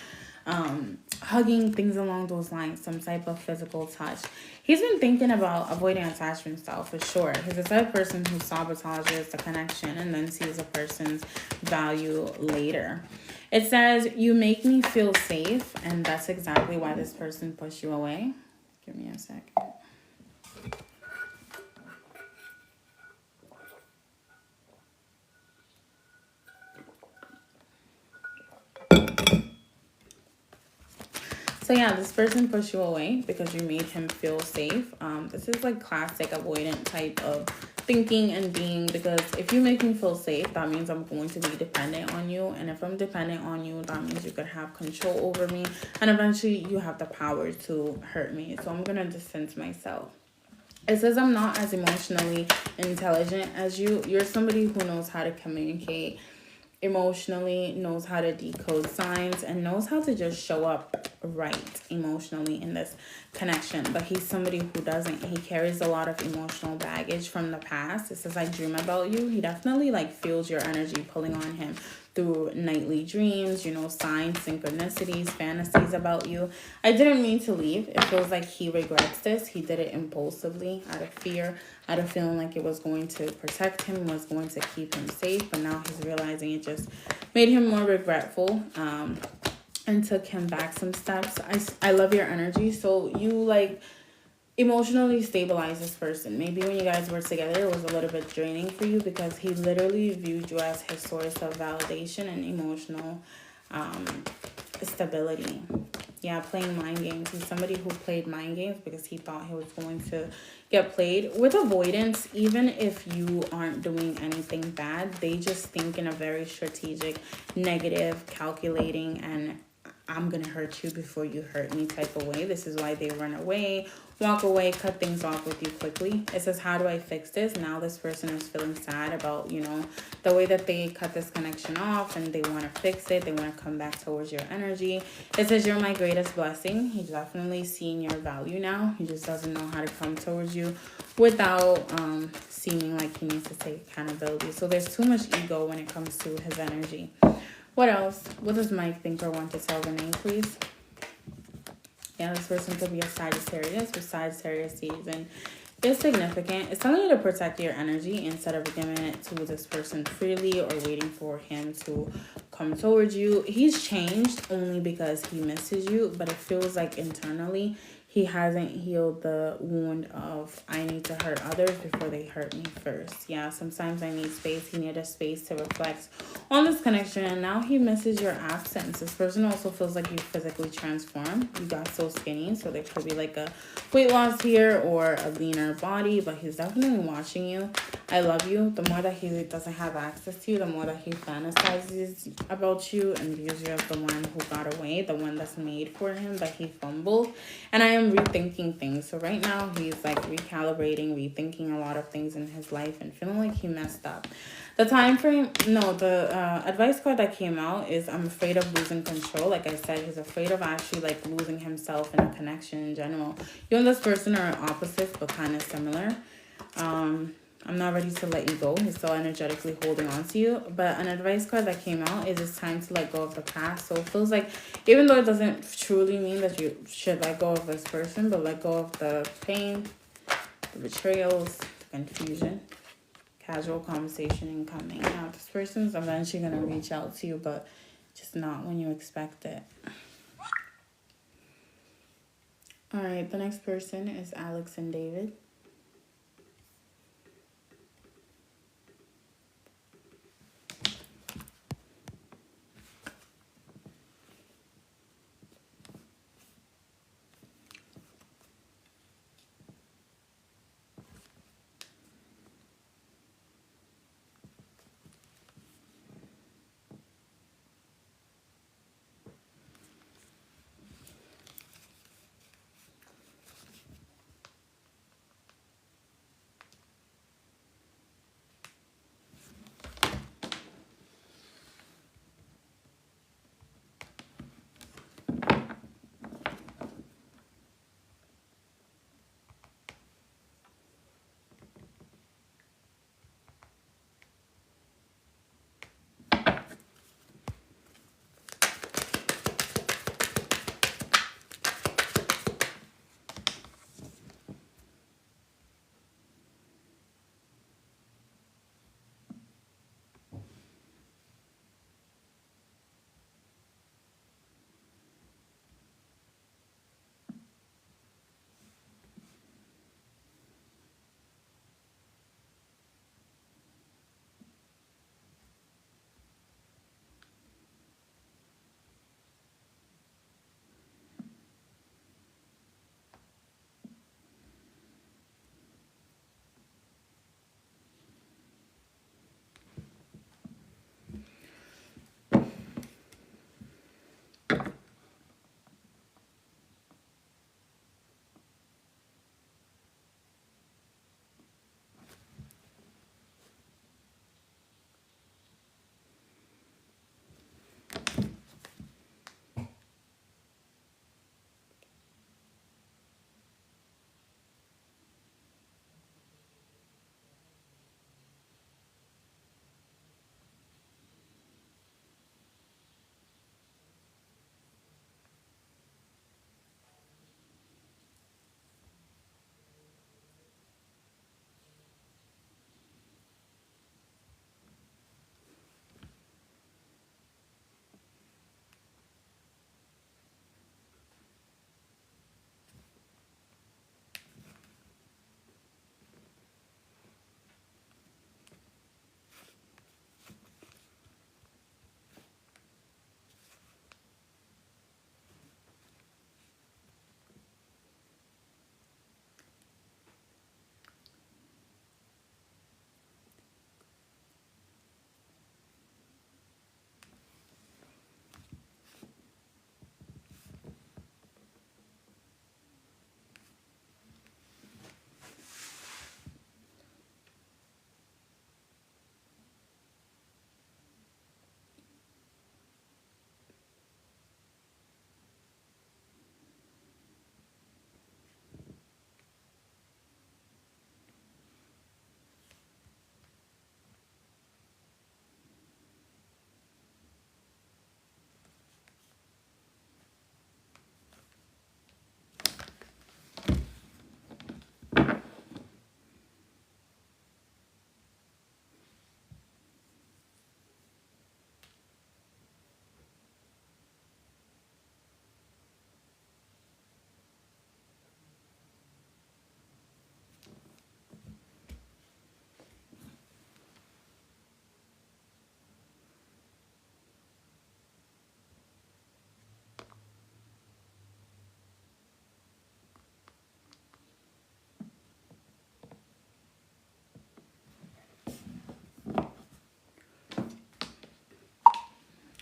hugging, things along those lines, some type of physical touch. He's been thinking about avoiding attachment style for sure. He's the type of person who sabotages the connection and then sees a person's value later. It says, you make me feel safe, and that's exactly why this person pushed you away. Give me a second. So yeah, this person pushed you away because you made him feel safe. This is like classic avoidant type of thinking and being, because if you make me feel safe, that means I'm going to be dependent on you. And if I'm dependent on you, that means you could have control over me. And eventually you have the power to hurt me. So I'm going to distance myself. It says I'm not as emotionally intelligent as you. You're somebody who knows how to communicate emotionally, knows how to decode signs, and knows how to just show up right emotionally in this connection. But he's somebody who doesn't. He carries a lot of emotional baggage from the past. It says, I dream about you. He definitely like feels your energy pulling on him through nightly dreams, you know, signs, synchronicities, fantasies about you. I didn't mean to leave. It feels like he regrets this. He did it impulsively, out of fear, out of feeling like it was going to protect him, was going to keep him safe. But now he's realizing it just made him more regretful, and took him back some steps. I love your energy. So you like emotionally stabilize this person. Maybe when you guys were together, it was a little bit draining for you because he literally viewed you as his source of validation and emotional stability. Yeah, playing mind games. He's somebody who played mind games because he thought he was going to get played. With avoidance, even if you aren't doing anything bad, they just think in a very strategic, negative, calculating, and I'm going to hurt you before you hurt me type of way. This is why they run away, walk away, cut things off with you quickly. It says, how do I fix this? Now this person is feeling sad about, you know, the way that they cut this connection off, and they want to fix it. They want to come back towards your energy. It says, you're my greatest blessing. He's definitely seeing your value now. He just doesn't know how to come towards you without seeming like he needs to take accountability. So there's too much ego when it comes to his energy. What else? What does Mike think or want to tell Renee, please? Yeah, this person could be a Sagittarius with Sagittarius season. It's significant. It's telling you to protect your energy instead of giving it to this person freely or waiting for him to come towards you. He's changed only because he misses you, but it feels like internally he hasn't healed the wound of I need to hurt others before they hurt me first. Yeah, sometimes I need space. He needed space to reflect on this connection, and now he misses your absence. This person also feels like you physically transformed. You got so skinny, so there could be like a weight loss here or a leaner body, but he's definitely watching you. I love you. The more that he doesn't have access to you, the more that he fantasizes about you and views you as the one who got away, the one that's made for him, but he fumbled. And I am rethinking things. So right now he's like recalibrating, rethinking a lot of things in his life and feeling like he messed up. The time frame, no, the advice card that came out is I'm afraid of losing control. Like I said, he's afraid of actually like losing himself in a connection in general. You and this person are opposites but kind of similar. I'm not ready to let you go. He's still energetically holding on to you. But an advice card that came out is it's time to let go of the past. So it feels like, even though it doesn't truly mean that you should let go of this person, but let go of the pain, the betrayals, the confusion. Casual conversation incoming. Now, this person's eventually going to reach out to you, but just not when you expect it. All right, the next person is Alex and David.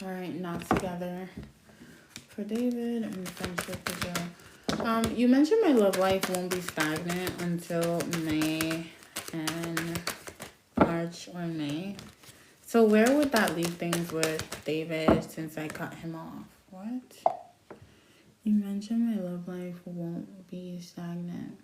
All right, not together for David and friendship for Joe. You mentioned my love life won't be stagnant until May and March or May. So where would that leave things with David since I cut him off? What? You mentioned my love life won't be stagnant.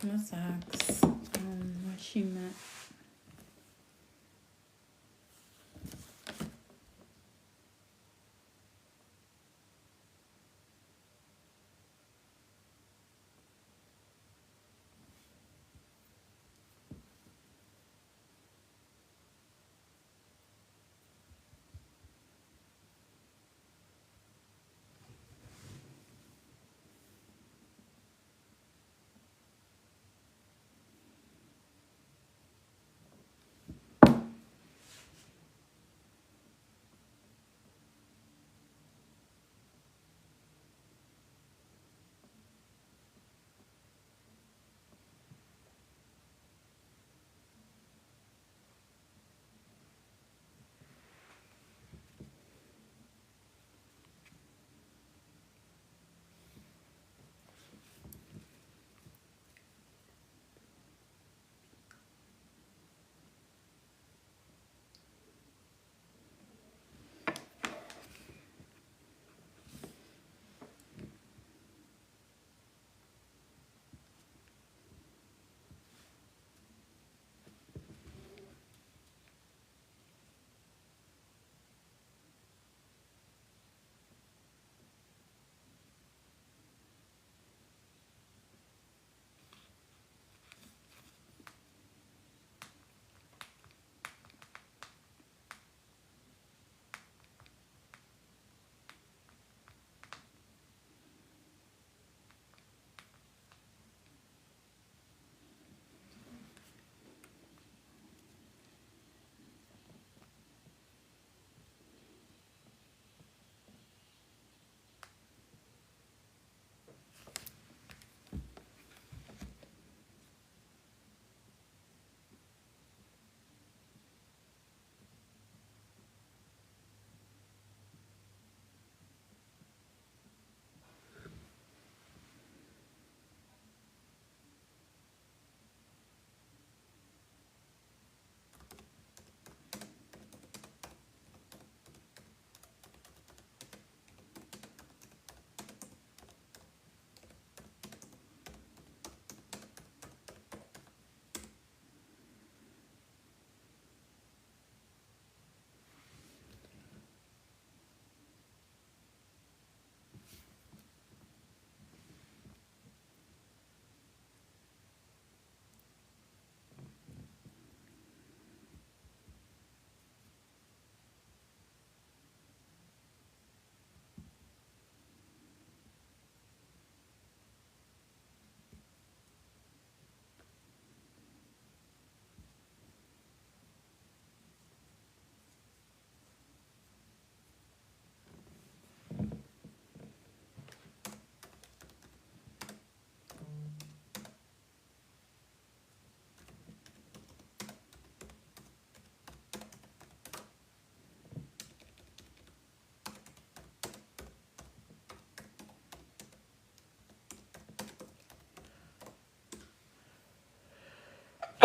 What's X? What she meant.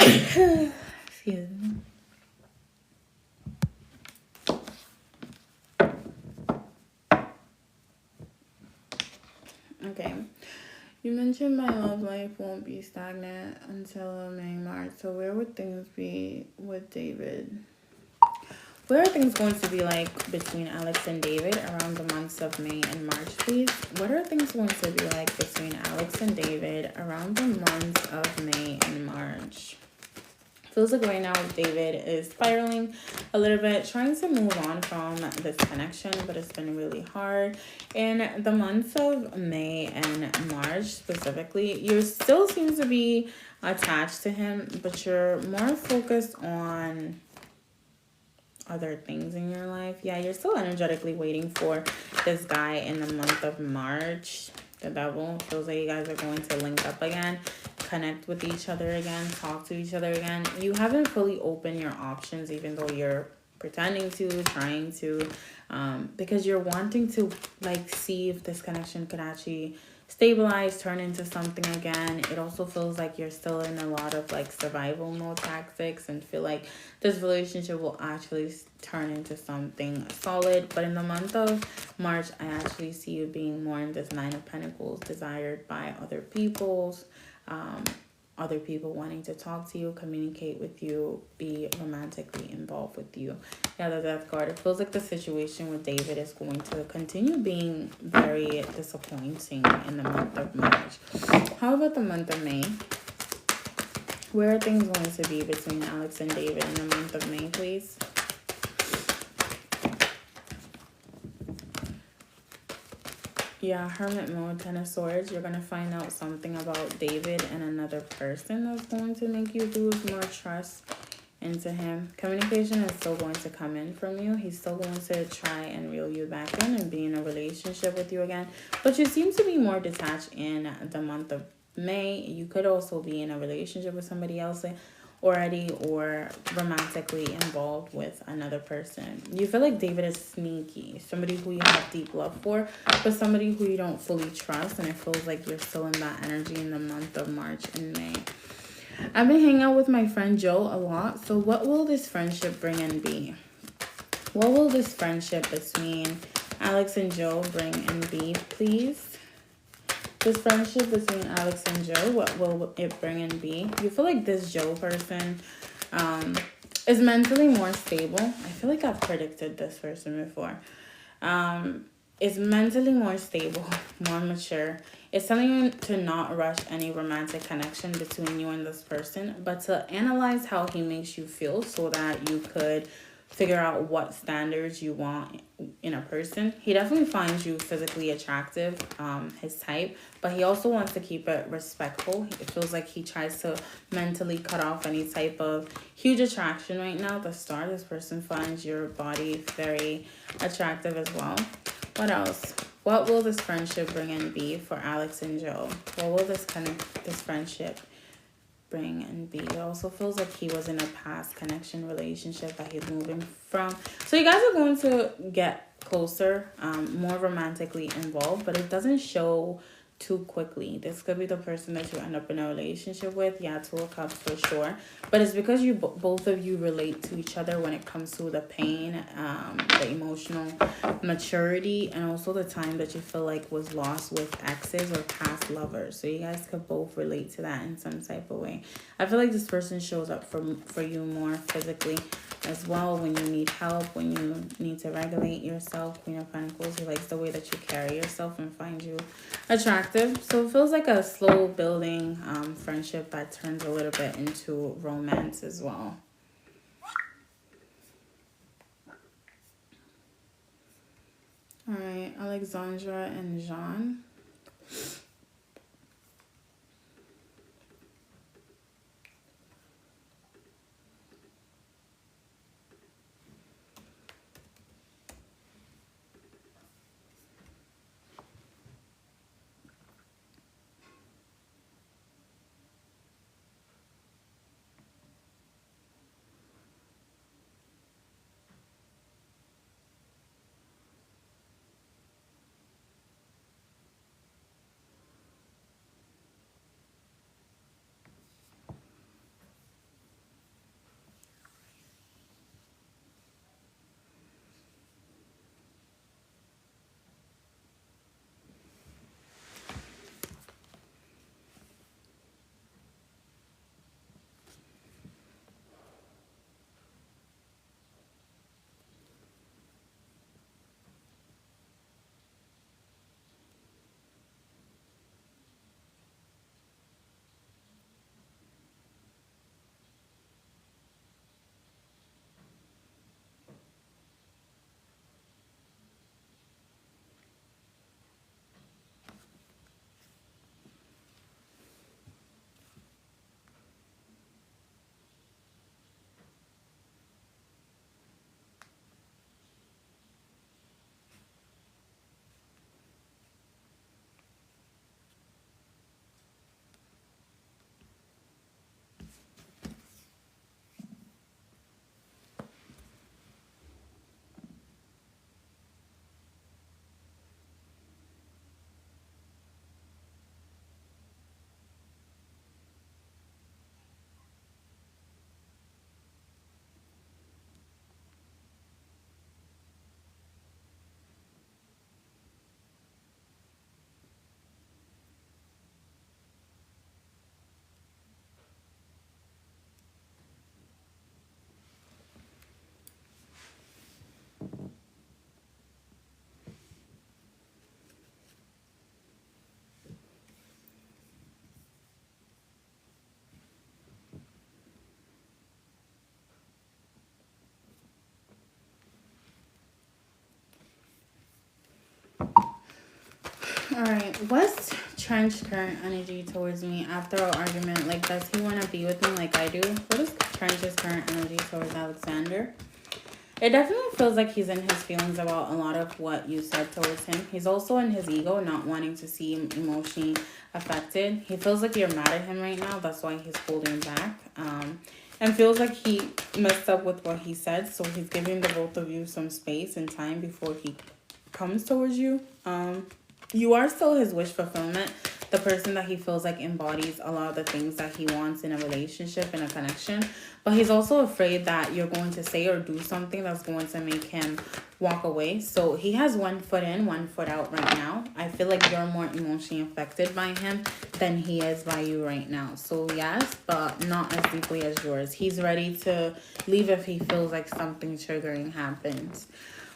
Excuse me. Okay. You mentioned my love life won't be stagnant until May, March. So where would things be with David? What are things going to be like between Alex and David around the months of May and March, please? What are things going to be like between Alex and David around the months of May and March? Feels like right now David is spiraling a little bit, trying to move on from this connection, but it's been really hard. In the months of May and March specifically, you still seem to be attached to him, but you're more focused on other things in your life. Yeah, you're still energetically waiting for this guy in the month of March. The devil feels like you guys are going to link up again, connect with each other again, talk to each other again. You haven't fully opened your options, even though you're pretending to, trying to, because you're wanting to like see if this connection could actually stabilize, turn into something again. It also feels like you're still in a lot of like survival mode tactics and feel like this relationship will actually turn into something solid. But in the month of March, I actually see you being more in this Nine of Pentacles, desired by other people wanting to talk to you, communicate with you, be romantically involved with you. Yeah, the Death card. It feels like the situation with David is going to continue being very disappointing in the month of March. How about the month of May? Where are things going to be between Alex and David in the month of May, please? Yeah, hermit mode, Ten of Swords. You're going to find out something about David and another person that's going to make you lose more trust into him. Communication is still going to come in from you. He's still going to try and reel you back in and be in a relationship with you again. But you seem to be more detached in the month of May. You could also be in a relationship with somebody else already or romantically involved with another person. You feel like David is sneaky, somebody who you have deep love for, but somebody who you don't fully trust, and it feels like you're still in that energy in the month of March and May. I've been hanging out with my friend Joe a lot, so what will this friendship bring and be? What will this friendship between Alex and Joe bring and be, please? This friendship between Alex and Joe, what will it bring and be? You feel like this Joe person is mentally more stable. I feel like I've predicted this person before. Is mentally more stable, more mature. It's something to not rush any romantic connection between you and this person, but to analyze how he makes you feel so that you could figure out what standards you want in a person. He definitely finds you physically attractive, his type, but he also wants to keep it respectful. It feels like he tries to mentally cut off any type of huge attraction right now. The Star, this person finds your body very attractive as well. What else? What will this friendship bring and be for Alex and Joe? What will this friendship bring and be? It also feels like he was in a past connection relationship that he's moving from. So you guys are going to get closer, more romantically involved, but it doesn't show too quickly. This could be the person that you end up in a relationship with. Yeah, Two of Cups for sure. But it's because you both of you relate to each other when it comes to the pain, the emotional maturity, and also the time that you feel like was lost with exes or past lovers. So you guys could both relate to that in some type of way. I feel like this person shows up for you more physically as well when you need help, when you need to regulate yourself. Queen of Pentacles, he likes the way that you carry yourself and finds you attractive. So it feels like a slow building friendship that turns a little bit into romance as well. All right, Alexandra and Jean. Alright, what's Trench's current energy towards me after our argument? Like, does he want to be with me like I do? What is Trench's current energy towards Alexander? It definitely feels like he's in his feelings about a lot of what you said towards him. He's also in his ego, not wanting to see him emotionally affected. He feels like you're mad at him right now. That's why he's holding back. And feels like he messed up with what he said. So he's giving the both of you some space and time before he comes towards you. You are still his wish fulfillment. The person that he feels like embodies a lot of the things that he wants in a relationship and a connection. But he's also afraid that you're going to say or do something that's going to make him walk away. So he has one foot in, one foot out right now. I feel like you're more emotionally affected by him than he is by you right now. So yes, but not as deeply as yours. He's ready to leave if he feels like something triggering happens.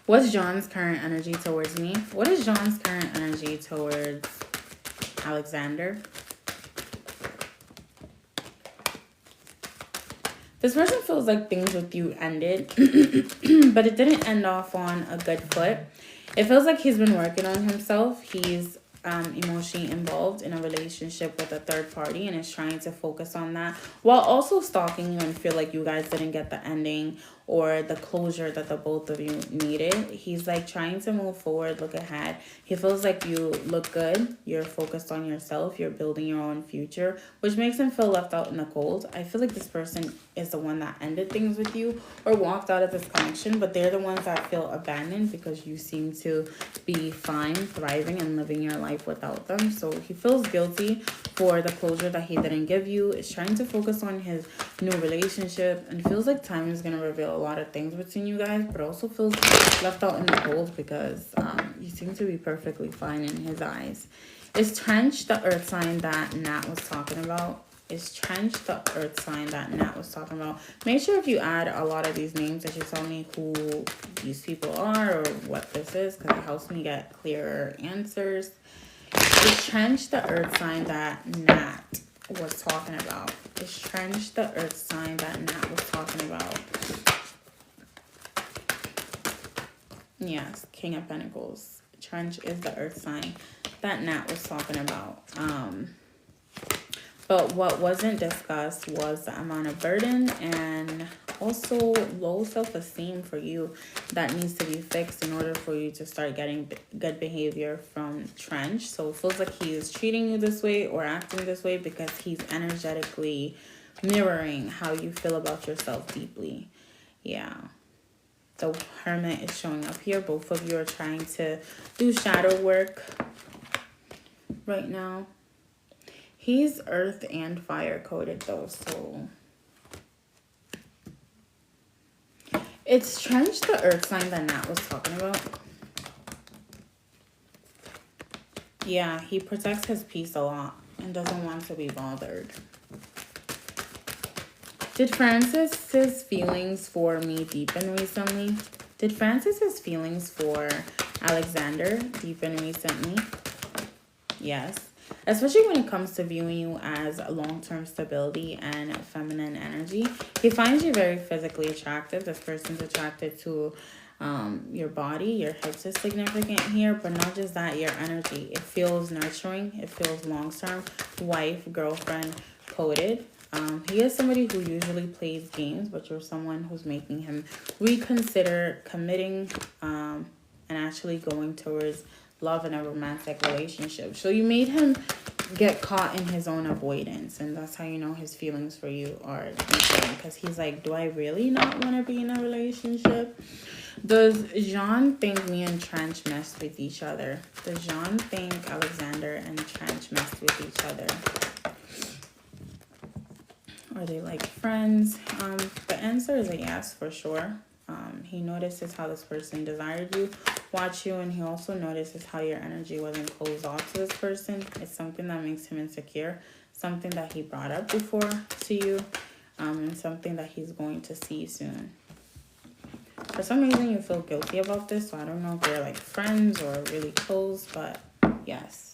What's John's current energy towards me? What is John's current energy towards Alexander? This person feels like things with you ended, but it didn't end off on a good foot. It feels like he's been working on himself. He's emotionally involved in a relationship with a third party and is trying to focus on that while also stalking you and feel like you guys didn't get the ending or the closure that the both of you needed. He's like trying to move forward, look ahead. He feels like you look good. You're focused on yourself. You're building your own future, which makes him feel left out in the cold. I feel like this person is the one that ended things with you or walked out of this connection, but they're the ones that feel abandoned because you seem to be fine, thriving, and living your life without them. So he feels guilty for the closure that he didn't give you. Is trying to focus on his new relationship and feels like time is going to reveal a lot of things between you guys, but also feels left out in the cold because you seem to be perfectly fine in his eyes. Is Trench the earth sign that Nat was talking about? Is Trench the earth sign that Nat was talking about? Make sure if you add a lot of these names that you tell me who these people are or what this is, because it helps me get clearer answers. Is Trench the earth sign that Nat was talking about? Is Trench the earth sign that Nat was talking about? Yes, King of Pentacles. Trench is the earth sign that Nat was talking about. But what wasn't discussed was the amount of burden and also low self-esteem for you that needs to be fixed in order for you to start getting good behavior from Trench. So it feels like he's treating you this way or acting this way because he's energetically mirroring how you feel about yourself deeply. Yeah. The Hermit is showing up here. Both of you are trying to do shadow work right now. He's earth and fire coded though, so it's Trench the earth sign that Nat was talking about. Yeah, he protects his peace a lot and doesn't want to be bothered. Did Francis's feelings for me deepen recently? Did Francis's feelings for Alexander deepen recently? Yes. Especially when it comes to viewing you as long-term stability and feminine energy. He finds you very physically attractive. This person's attracted to your body. Your hips is significant here, but not just that, your energy. It feels nurturing. It feels long-term. Wife, girlfriend, coded. He is somebody who usually plays games, but you're someone who's making him reconsider committing and actually going towards love in a romantic relationship. So you made him get caught in his own avoidance, and that's how you know his feelings for you are deepening, because he's like, do I really not want to be in a relationship? Does Jean think me and Trench messed with each other? Does Jean think Alexander and Trench messed with each other? Are they like friends? The answer is a yes for sure. He notices how this person desired you, watch you, and he also notices how your energy wasn't closed off to this person. It's something that makes him insecure, something that he brought up before to you, and something that he's going to see soon. For some reason, you feel guilty about this, so I don't know if they're like friends or really close, but yes.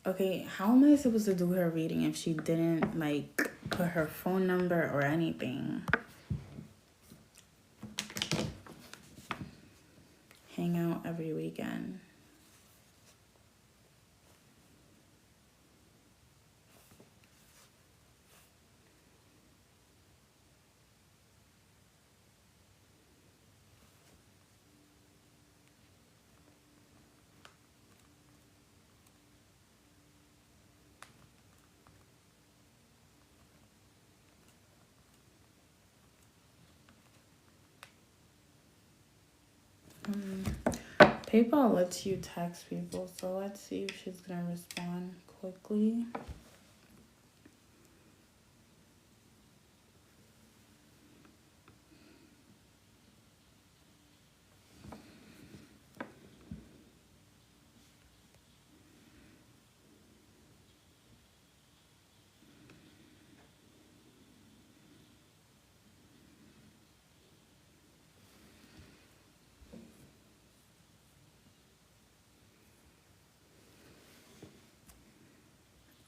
Okay, how am I supposed to do her reading if she didn't like put her phone number or anything? hang out every weekend. PayPal lets you text people, so let's see if she's gonna respond quickly.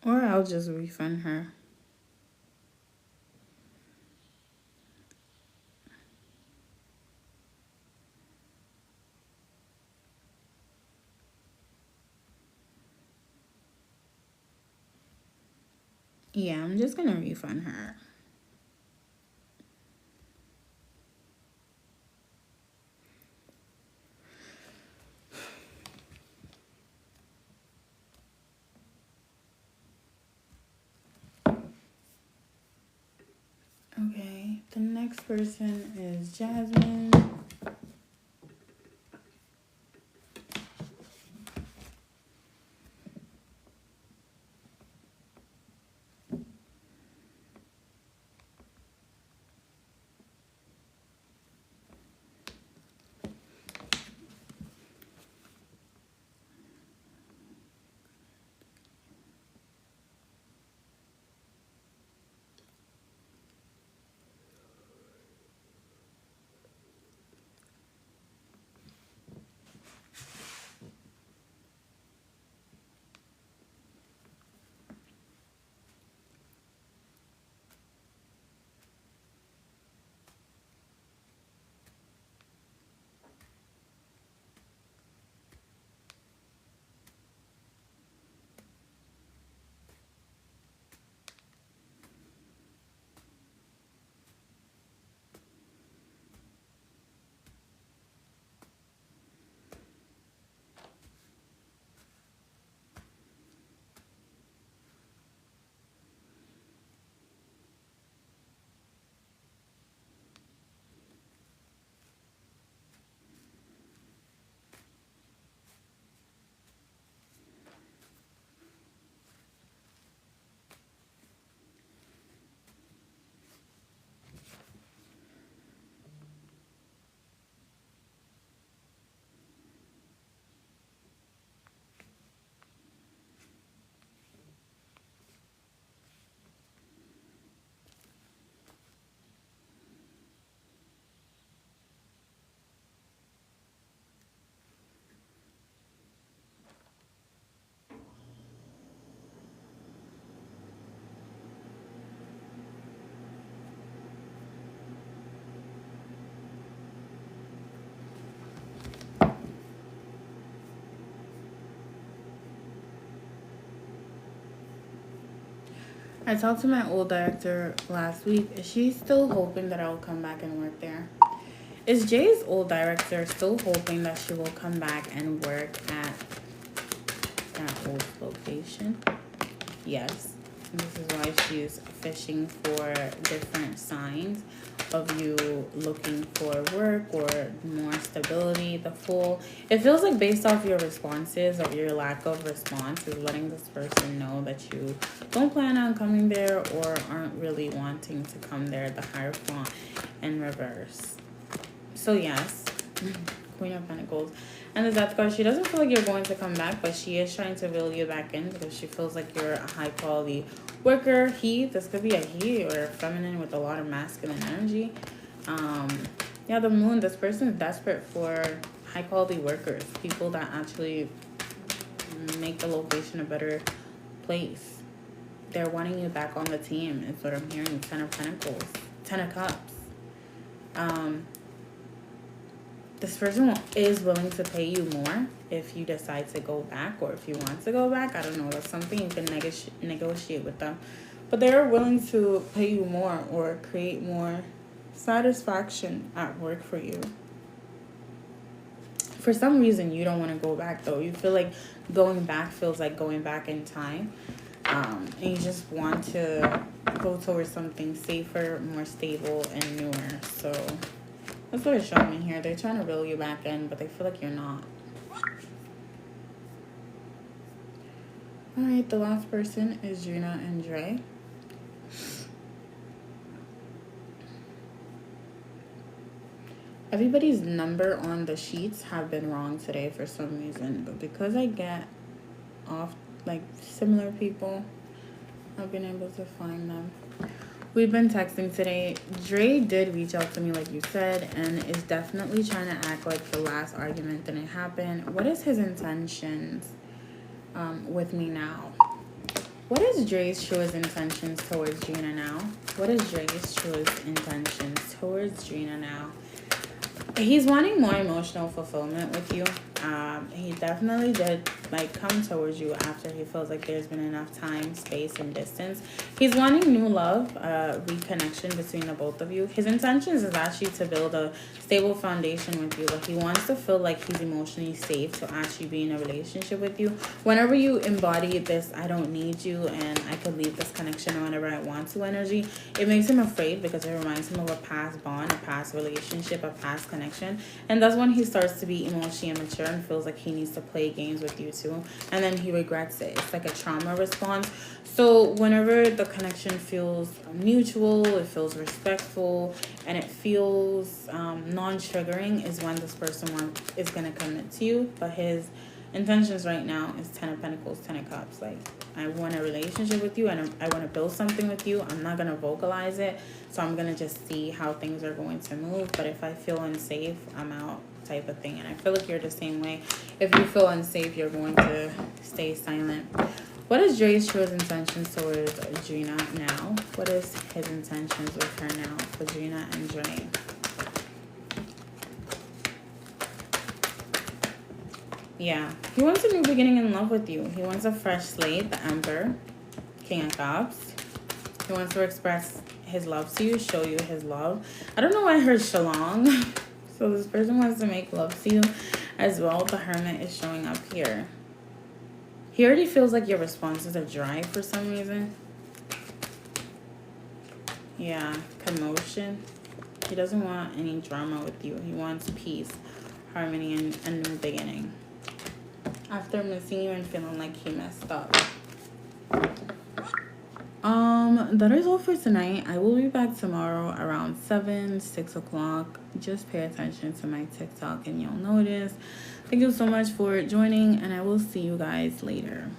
Or I'll just refund her. Yeah, I'm just gonna refund her. Okay, the next person is Jasmine. I talked to my old director last week. She's still hoping that I'll come back and work there. Is Jay's old director still hoping that she will come back and work at that old location? Yes. And this is why she's fishing for different signs of you looking for work or more stability. It feels like based off your responses or your lack of response is letting this person know that you don't plan on coming there or aren't really wanting to come there. The Hierophant in reverse. So yes, Queen of Pentacles. And the Death card, she doesn't feel like you're going to come back, but she is trying to reel you back in because she feels like you're a high quality worker. This could be a he or a feminine with a lot of masculine energy. Yeah, the Moon, this person is desperate for high quality workers, people that actually make the location a better place. They're wanting you back on the team is what I'm hearing. 10 of Pentacles, 10 of Cups. this person is willing to pay you more if you decide to go back, or if you want to go back. I don't know. That's something you can negotiate with them. But they're willing to pay you more or create more satisfaction at work for you. For some reason, you don't want to go back, though. You feel like going back feels like going back in time. And you just want to go towards something safer, more stable, and newer. So that's what it's showing me here. They're trying to reel you back in, but they feel like you're not. All right, the last person is Gina and Dre. Everybody's number on the sheets have been wrong today for some reason, but because I get off like similar people, I've been able to find them. We've been texting today. Dre did reach out to me like you said, and is definitely trying to act like the last argument didn't happen. What is his intentions with me now? What is Dre's truest intentions towards Gina now? What is Dre's truest intentions towards Gina now? He's wanting more emotional fulfillment with you. He definitely did like come towards you after he feels like there's been enough time, space, and distance. He's wanting new love, reconnection between the both of you. His intentions is actually to build a stable foundation with you. Like he wants to feel like he's emotionally safe to actually be in a relationship with you. Whenever you embody this, I don't need you and I could leave this connection whenever I want to energy, it makes him afraid because it reminds him of a past bond, a past relationship, a past connection. And that's when he starts to be emotionally immature and feels like he needs to play games with you too, and then he regrets it. It's like a trauma response. So whenever the connection feels mutual, it feels respectful, and it feels non-triggering is when this person is going to commit to you. But his intentions right now is 10 of Pentacles, 10 of Cups. Like, I want a relationship with you and I want to build something with you. I'm not going to vocalize it, so I'm going to just see how things are going to move. But if I feel unsafe, I'm out, type of thing. And I feel like you're the same way. If you feel unsafe, you're going to stay silent. What is Dre's truest intentions towards Gina now? What is his intentions with her now for Gina and Dre? Yeah, he wants a new beginning in love with you. He wants a fresh slate, the Emperor, King of Cups. He wants to express his love to you, show you his love. I don't know why I heard Shalong. So this person wants to make love to you as well. The Hermit is showing up here. He already feels like your responses are dry for some reason. Yeah, commotion. He doesn't want any drama with you. He wants peace, harmony, and a new beginning. After missing you and feeling like he messed up. That is all for tonight. I will be back tomorrow around 6 o'clock. Just pay attention to my TikTok and you'll notice. Thank you so much for joining, and I will see you guys later.